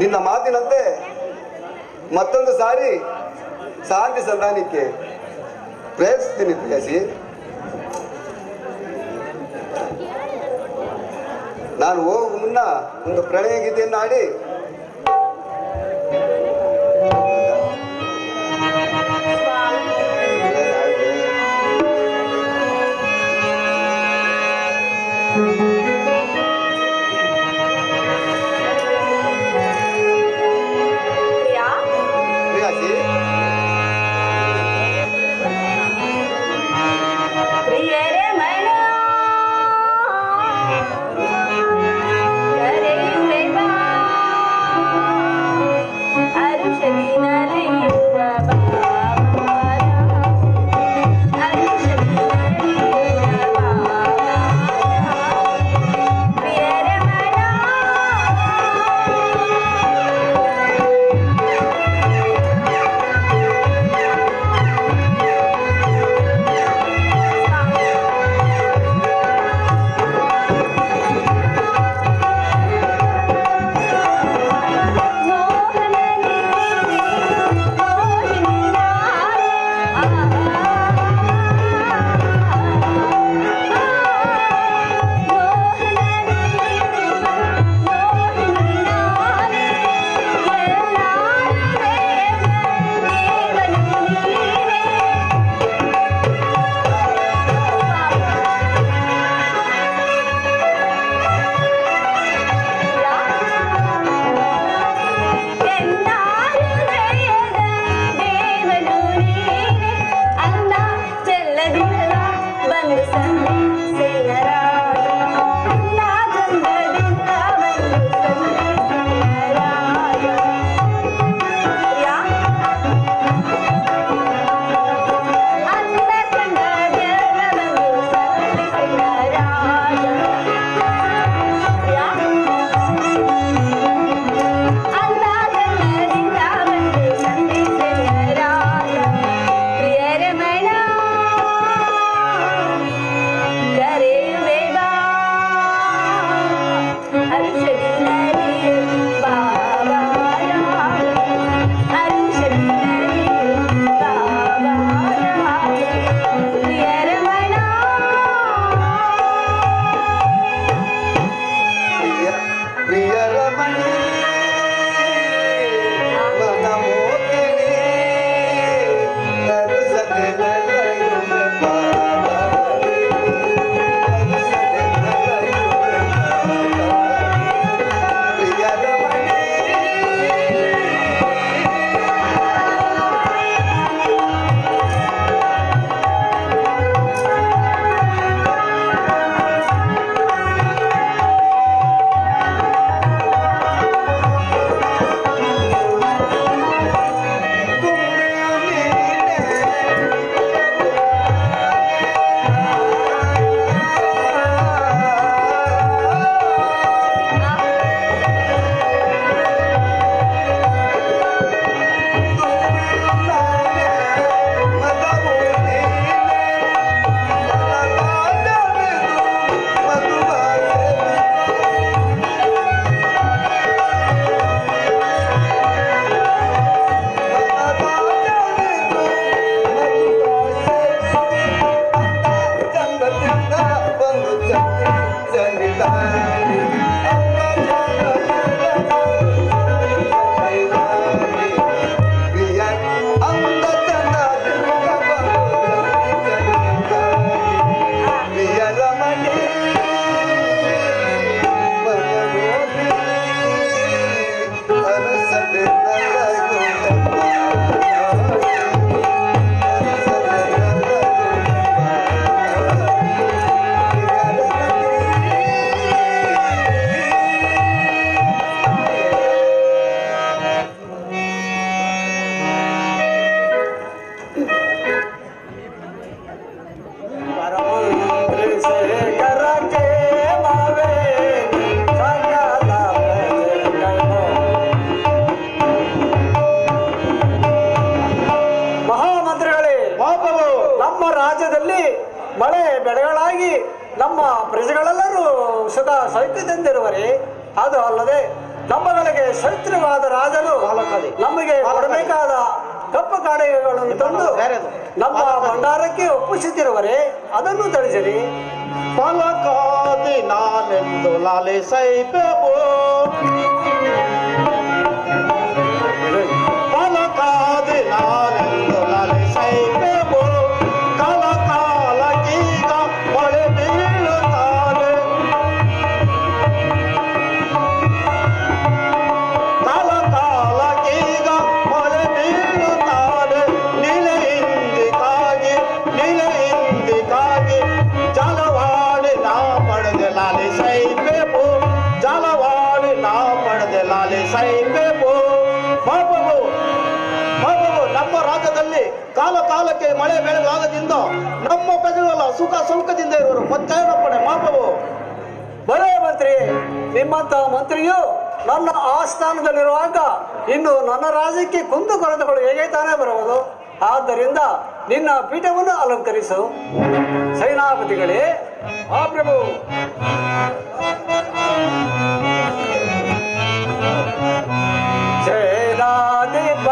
ನಿನ್ನ ಮಾತಿನಂತೆ ಮತ್ತೊಂದು ಸಾರಿ ಶಾಂತಿ ಸಂಧಾನಕ್ಕೆ ಪ್ರಯತ್ನಿಸ್ತೀನಿ ಪ್ರಿಯಸಿ. ನಾನು ಹೋಗುವ ಮುನ್ನ ಒಂದು ಪ್ರಣಯ ಗೀತೆಯನ್ನು ಹಾಡಿ ಮಳೆ ಬೆಳೆಗಳಾಗಿ ನಮ್ಮ ಪ್ರಜೆಗಳೆಲ್ಲರೂ ಸದಾ ಸೈಕ್ಯದಿಂದಿರುವರೆ. ಅದು ಅಲ್ಲದೆ ನಮ್ಮಗಳಿಗೆ ಶತ್ರುವಾದ ರಾಜರು ನಮಗೆ ಕೊಡಬೇಕಾದ ಕಪ್ಪು ಕಾಣಿಕೆಗಳನ್ನು ತಂದು ನಮ್ಮ ಭಂಡಾರಕ್ಕೆ ಒಪ್ಪಿಸುತ್ತಿರುವರೆ. ಅದನ್ನು ತಿಳಿಸಿರಿ. ಪಲಕಾದಿ ನಾನೆಂದು ಲಾಲಿಸೈಪೆವು, ಪಲಕಾದಿ ನಾನೆಂದು ಲಾಲಿಸೈಪೆವು. ಕಲಕಾಲಕೀಗ ಮಳೆ ಬೀಳುತ್ತಾನೆ, ಕಲಕಾಲಕೀಗ ಮಳೆ ಬೀಳುತ್ತಾನೆ. ನಿಲೆಯಿಂದಿಗಾಗಿ ಜಲವಾಡಿ ನಾ ಪಡೆದೆ ಲಾಲಿಸೈಪೆವು, ಜಲವಾಡಿ ನಾ ಪಡೆದೆ ಲಾಲಿಸೈಪೆವು. ಪಾಪವು ನಮ್ಮ ರಾಜ್ಯದಲ್ಲಿ ಕಾಲಕ್ಕೆ ಮಳೆ ಬೆಳೆಗಳಾಗದಿಂದ ನಮ್ಮ ಪ್ರಜೆಗಳ ಸುಖ ಸೌಖ್ಯದಿಂದ ಇರುವರು. ಮತ್ತೇನಪ್ಪಣೆ ಮಾಪವು? ಬರೇ ಮಂತ್ರಿ, ನಿಮ್ಮಂತ ಮಂತ್ರಿಯು ನನ್ನ ಆಸ್ಥಾನದಲ್ಲಿರುವಾಗ ಇನ್ನು ನನ್ನ ರಾಜ್ಯಕ್ಕೆ ಕುಂದು ಕೊರತೆಗಳು ಹೇಗೆ ತಾನೇ ಬರುವುದು? ಆದ್ದರಿಂದ ನಿನ್ನ ಪೀಠವನ್ನು ಅಲಂಕರಿಸು. ಸೇನಾಪತಿಗಳೇ. ಆ ಪ್ರಭು. ಸೇನಾಧಿಪ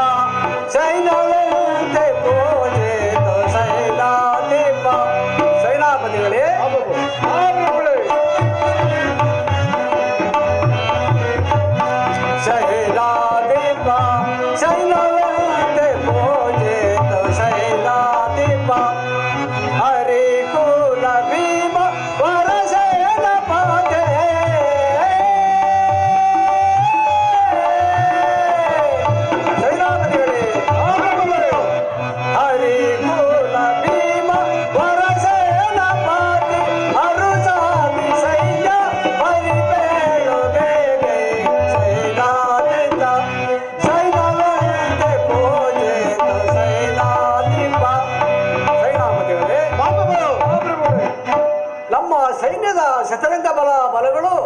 ಸೈನ್ಯವಂತೆ ಪೂಜಿತ ಸೇನಾಧಿಪ. ಸೇನಾಪತಿಗಳೇ. ಸೇನಾಧಿಪ ಸೈನ್ಯವಂತೆ ಪೂಜಿತ ಸೇನಾಧಿಪ. ಹರಿ ಕುಲ ಭೀಮ ವರಸೇನ ಪಾಗೆ. ಸೇನಾಪತಿಗಳೇ. ಹರಿ ಕುಲ ಭೀಮ ವರಸೇನ ಪಾಗೆ. ಅರುಸಾಮಿ ಸೈನ್ಯ ಪರಿಬೇಳು ಬೇಗೆ. ಸೇನಾಧಿತ ಸೈನ್ಯವಂತೆ ಪೂಜಿತ ಸೇನಾಧಿಪ. ಸೇನಾಪತಿಗಳೇ. ನಮ್ಮ ಸೈನ್ಯದ ಶತರಂಗ ಬಲಗಳು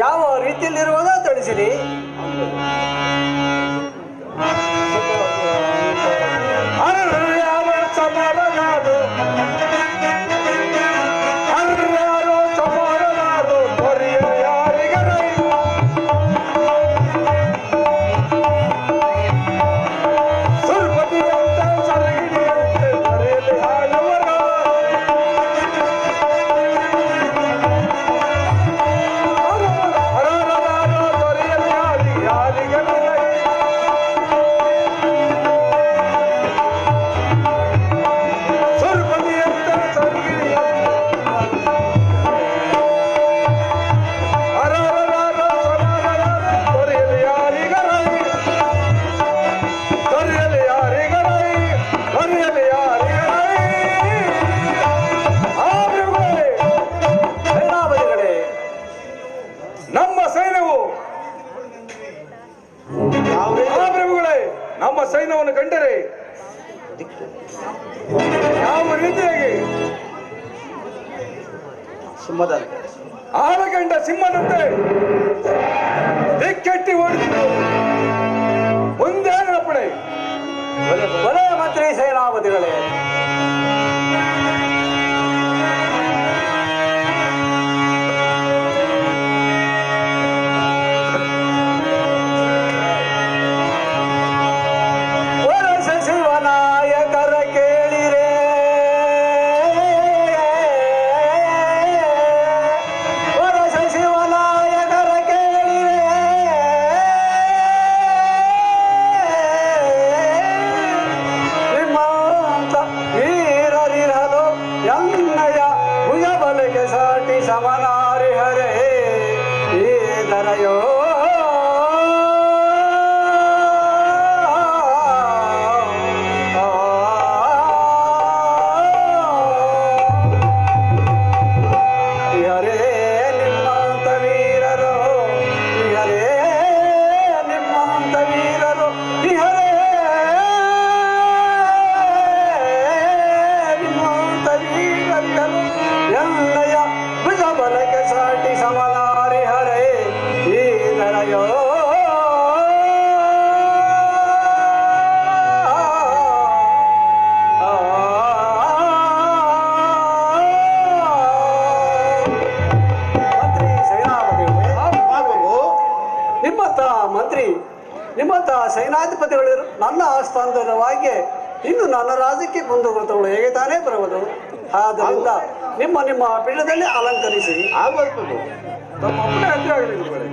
ಯಾವ ರೀತಿಯಲ್ಲಿರುವುದೋ ತಿಳಿಸಿರಿ. ನಮ್ಮ ಸೈನ್ಯವು ಪ್ರಭುಗಳೇ, ನಮ್ಮ ಸೈನ್ಯವನ್ನು ಕಂಡರೆ ಯಾವ ರೀತಿಯಾಗಿ ಆಲಗಂಡ ಸಿಂಹದಂತೆ ದಿಕ್ಕೆಟ್ಟಿ ಓಡಿಸಿದ್ರು. ಮುಂದೇನಪ್ಪಣೆ? ಒಲೆಯ ಮಂತ್ರಿ ಸೇನಾಪತಿಗಳೇ. ವರಸ ಶಿವನಾಯಕರ ಕೇಳಿರೆ, ವರಸ ಶಿವನಾಯಕರ ಕೇಳಿರೆ. ನಿಮ್ಮಂತ ಸ್ಪಂದನವಾಗಿ ಇನ್ನು ನನ್ನ ರಾಜ್ಯಕ್ಕೆ ಕುಂದುಕೊತವಳು ಹೇಗೆ ತಾನೇ ಬರುವುದು. ಆದ್ದರಿಂದ ನಿಮ್ಮ ನಿಮ್ಮ ಪೀಠದಲ್ಲಿ ಅಲಂಕರಿಸಿ. ಆಗೋದು ತಮ್ಮ ಅಪ್ಪಣೆ ಹತ್ತಿರ ಆಗಲಿ ಗುರುಗಳೇ.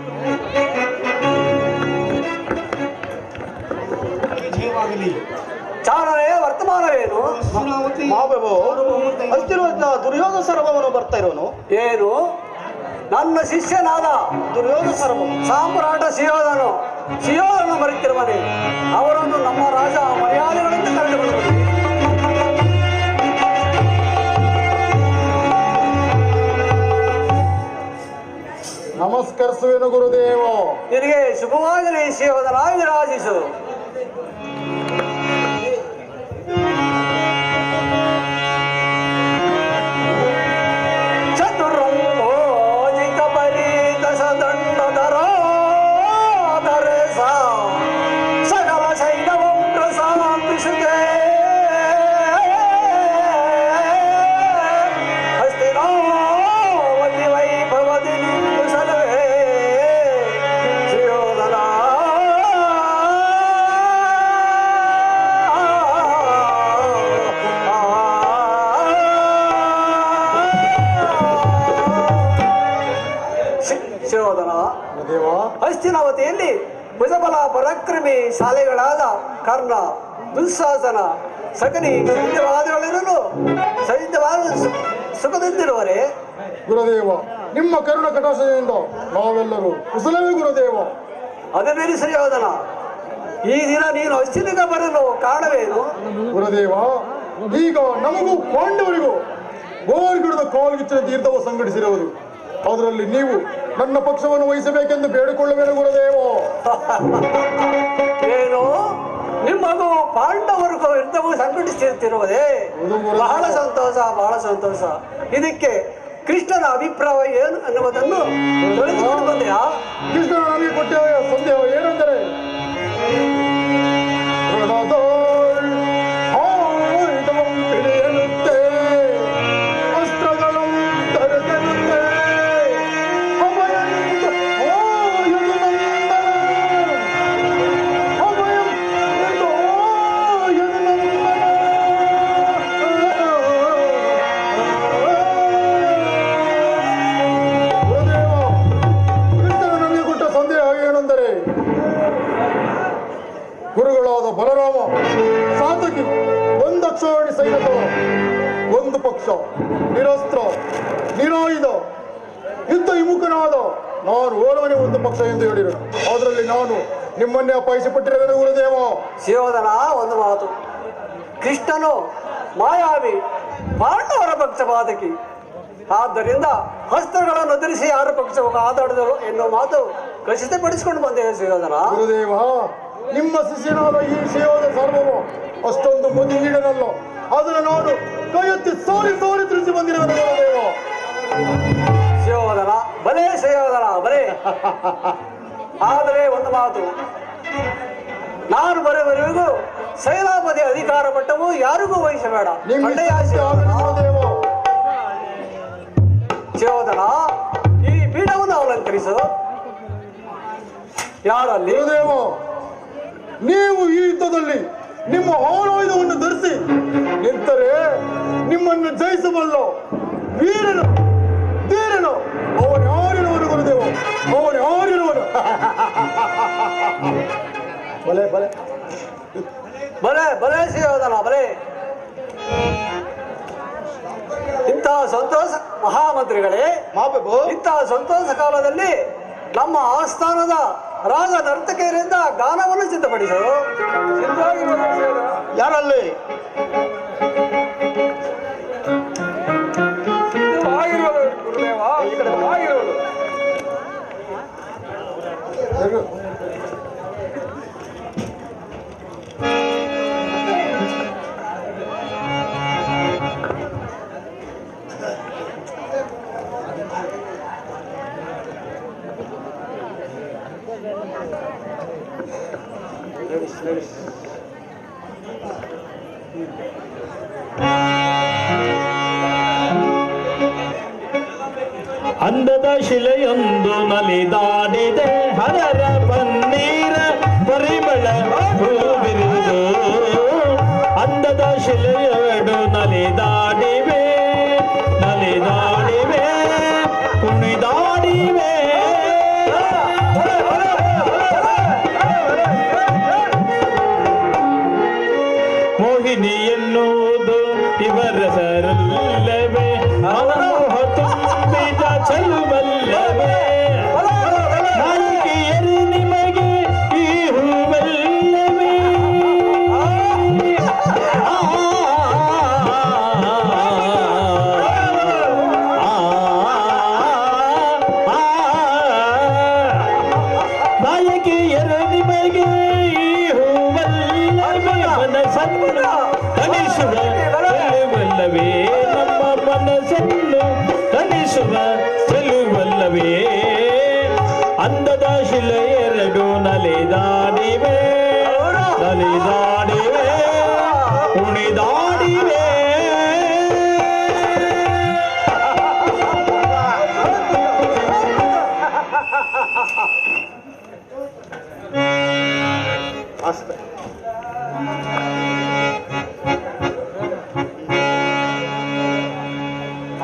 ಚಾರಣೆಯ ವರ್ತಮಾನವೇನು? ಮಹಾಪ್ರಭು, ಅಷ್ಟಿರುವಂತ ದುರ್ಯೋಧನ ಸರ್ವವನ್ನು ಬರ್ತಾ ಇರೋನು. ಏನು? ನನ್ನ ಶಿಷ್ಯನಾದ ದುರ್ಯೋಧನ ಸರ್ವ ಸಾಮ್ರಾಟ ಸಿಯೋಧನ ಬರುತ್ತಿರುವನೇ. ಅವರನ್ನು ನಮ್ಮ ರಾಜ ಮರ್ಯಾದೆಗಳಿಂದ ಕರೆದುಕೊಳ್ಳುವುದು. ನಮಸ್ಕರಿಸುವೆನು ಗುರುದೇವ. ನಿನಗೆ ಶುಭವಾಗಲಿ ಸಿಯೋಧನ, ವಿರಾಜಿಸು. ಹಸ್ತಿನಾವತಿಯಲ್ಲಿ ಭುಜಬಲ ಪರಾಕ್ರಮಿ ಶಾಲೆಗಳಾದ ಕರ್ಣ, ದುಶ್ಯಾಸನ, ಸಗನಿ ಸೈನ್ಯವಾದಿಗಳಿರಲು ಸೈನ್ಯವಾದ ಸುಖದಿಂದಿರುವರೆ. ಗುರುದೇವ, ನಿಮ್ಮ ಕರುಣ ಕಟಾಕ್ಷದಿಂದ ನಾವೆಲ್ಲರೂ ಕುಶಲವೇ ಗುರುದೇವ. ಅದನ್ನೇ ಸರಿಯೋದನ. ಈ ದಿನ ನೀನು ಹಸ್ತಿನಿಗೆ ಬರಲು ಕಾರಣವೇನು? ಗುರುದೇವ, ಈಗ ನಮಗೂ ಪಾಂಡವರಿಗೂ ಗೋರ್ಗಿಡದ ಕಾಲ್ಗಿಚ್ಚಿನ ತೀರ್ಥವು ಸಂಘಟಿಸಿರುವುದು. ಅದರಲ್ಲಿ ನೀವು ನನ್ನ ಪಕ್ಷವನ್ನು ವಹಿಸಬೇಕೆಂದು ಬೇಡಿಕೊಳ್ಳುವೆನು ಗುರುದೇವ. ಏನು? ನಿಮ್ಮಗೂ ಪಾಂಡವರಿಗೂ ಯುದ್ಧವು ಸಂಘಟಿಸುತ್ತಿರುವುದೇ? ಬಹಳ ಸಂತೋಷ, ಬಹಳ ಸಂತೋಷ. ಇದಕ್ಕೆ ಕೃಷ್ಣನ ಅಭಿಪ್ರಾಯ ಏನು ಎನ್ನುವುದನ್ನು ತಿಳಿದುಕೊಂಡು ಬಂದೆಯಾ? ಕೃಷ್ಣ ನನಗೆ ಕೊಟ್ಟಿರುವ ಸಂದೇಹ ಏನೆಂದರೆ, ಗುರುಗಳಾದ ಬಲರಾಮ, ಸಾತಕಿ, ಒಂದಕ್ಷೋಣಿ ಸೈನಿಕರು, ಒಂದು ಪಕ್ಷ ನಿರಸ್ತ್ರ ನಿರಾಯುಧ ಯುದ್ಧ ವಿಮುಖನಾದ ನಾನು ಓರ್ವನೇ ಒಂದು ಪಕ್ಷ ಎಂದು ಹೇಳಿದರು. ಅದರಲ್ಲಿ ನಾನು ನಿಮ್ಮನ್ನೇ ಅಪಾಯಿಸಪಟ್ಟಿರುವೆನು ಗುರುದೇವ. ಶಿವೋಧನ, ಒಂದು ಮಾತು. ಕೃಷ್ಣನು ಮಾಯಾವಿ, ಪಾಂಡವರ ಪಕ್ಷ ಬಾಧಕಿ. ಆದ್ದರಿಂದ ಹಸ್ತ್ರಗಳನ್ನು ಧರಿಸಿ ಯಾರ ಪಕ್ಷವನ್ನು ಆದಾಡಿದರು ಎನ್ನುವ ಮಾತು ಖಚಿತಪಡಿಸಿಕೊಂಡು ಬಂದೇವೆ ಶಿವೋಧನ. ಗುರುದೇವ, ನಿಮ್ಮ ಶಿಷ್ಯನಾದ ಈ ಶಿವೋಧ ಸರ್ವವು ಅಷ್ಟೊಂದು ಮುದಿಗೀಡನಲ್ಲ. ಅದನ್ನು ನಾನು ಕೈ ಎತ್ತಿ ಸೋರಿ ಸೋರಿ ತಿಳಿಸಿ ಬಂದಿರುವೆನು ಗುರುದೇವ. ಶಿವೋಧನ, ಬಲೇ ಶಿವೋಧನ, ಬಲೇ. ಆದರೆ ಒಂದು ಮಾತು, ನಾನು ಬರುವವರೆಗೂ ಶೈಲಾಪತಿ ಅಧಿಕಾರ ಪಟ್ಟವು ಯಾರಿಗೂ ವಹಿಸಬೇಡ. ಶಿವೋಧನ, ಈ ಪೀಠವನ್ನು ಅಲಂಕರಿಸು. ಯಾರಲ್ಲಿ? ಗುರುದೇವ, ನೀವು ಈ ಯುದ್ಧದಲ್ಲಿ ನಿಮ್ಮ ಆಯುಧವನ್ನು ಧರಿಸಿ ನಿಂತರೆ ನಿಮ್ಮನ್ನು ಜಯಿಸಬಲ್ಲ ವೀರನು ಧೀರನು ಅವನು ಯಾರಿರುವನು ಗುರುದೇವ, ಅವನು ಯಾರಿರುವನು. ಬಲೆ ಬಲೆ ಬಲೆ ಬಲೆ ಶಿವೋಧನ, ಬಲೆ. ಇಂತಹ ಸಂತೋಷ ಮಹಾಮಂತ್ರಿಗಳೇ, ಮಹಾಪ್ರಭು, ಇಂತಹ ಸಂತೋಷ ಕಾಲದಲ್ಲಿ ನಮ್ಮ ಆಸ್ಥಾನದ ರಾಗ ನರ್ತಕಿಯರಿಂದ ಗಾನವನ್ನು ಸಿದ್ಧಪಡಿಸಲು ಯಾರಲ್ಲಿ? ಅಂದದ ಶಿಲೆಯೊಂದು ನಲಿದಾಡಿದೆ, ಹರರ ಪನ್ನೀರ ಪರಿಮಳ ಹೂವಿರುವುದು. ಅಂದದ ಶಿಲೆಯೆರಡು ನಲಿದಾಡಿವೆ ನಲಿದಾಡಿವೆ ಕುಣಿದಾಡಿವೆ ಮೋಹಿನಿ ಎನ್ನುವುದು ಇವರ ಸರಲ್ಲವೇ ಮನಮೋಹ ತುಂಬಿದ ಚೆಲುವಲ್ಲವೇ ನಾಯಿಕೆಯರು ನಿಮಗೆ ಈ ಹೂವಲ್ಲವೇ ನಾಯಕಿಯರು ನಿಮಗೆ ಈ ಹೂವಲ್ಲವೇ ಮನಸ್ಸನ್ನು ತಣಿಸುವ ಚೆಲುವಲ್ಲವೇ ನಮ್ಮ ಮನಸ್ಸನ್ನು ತಣಿಸುವ ಚೆಲುವಲ್ಲವೇ ಅಂದದ ಶಿಲೆಯೆರಡು ನಲಿದಾಡಿವೆ ನಲಿದಾಡಿವೆ ಕುಣಿದಾಡಿವೆ ಅಷ್ಟೇ. ಆ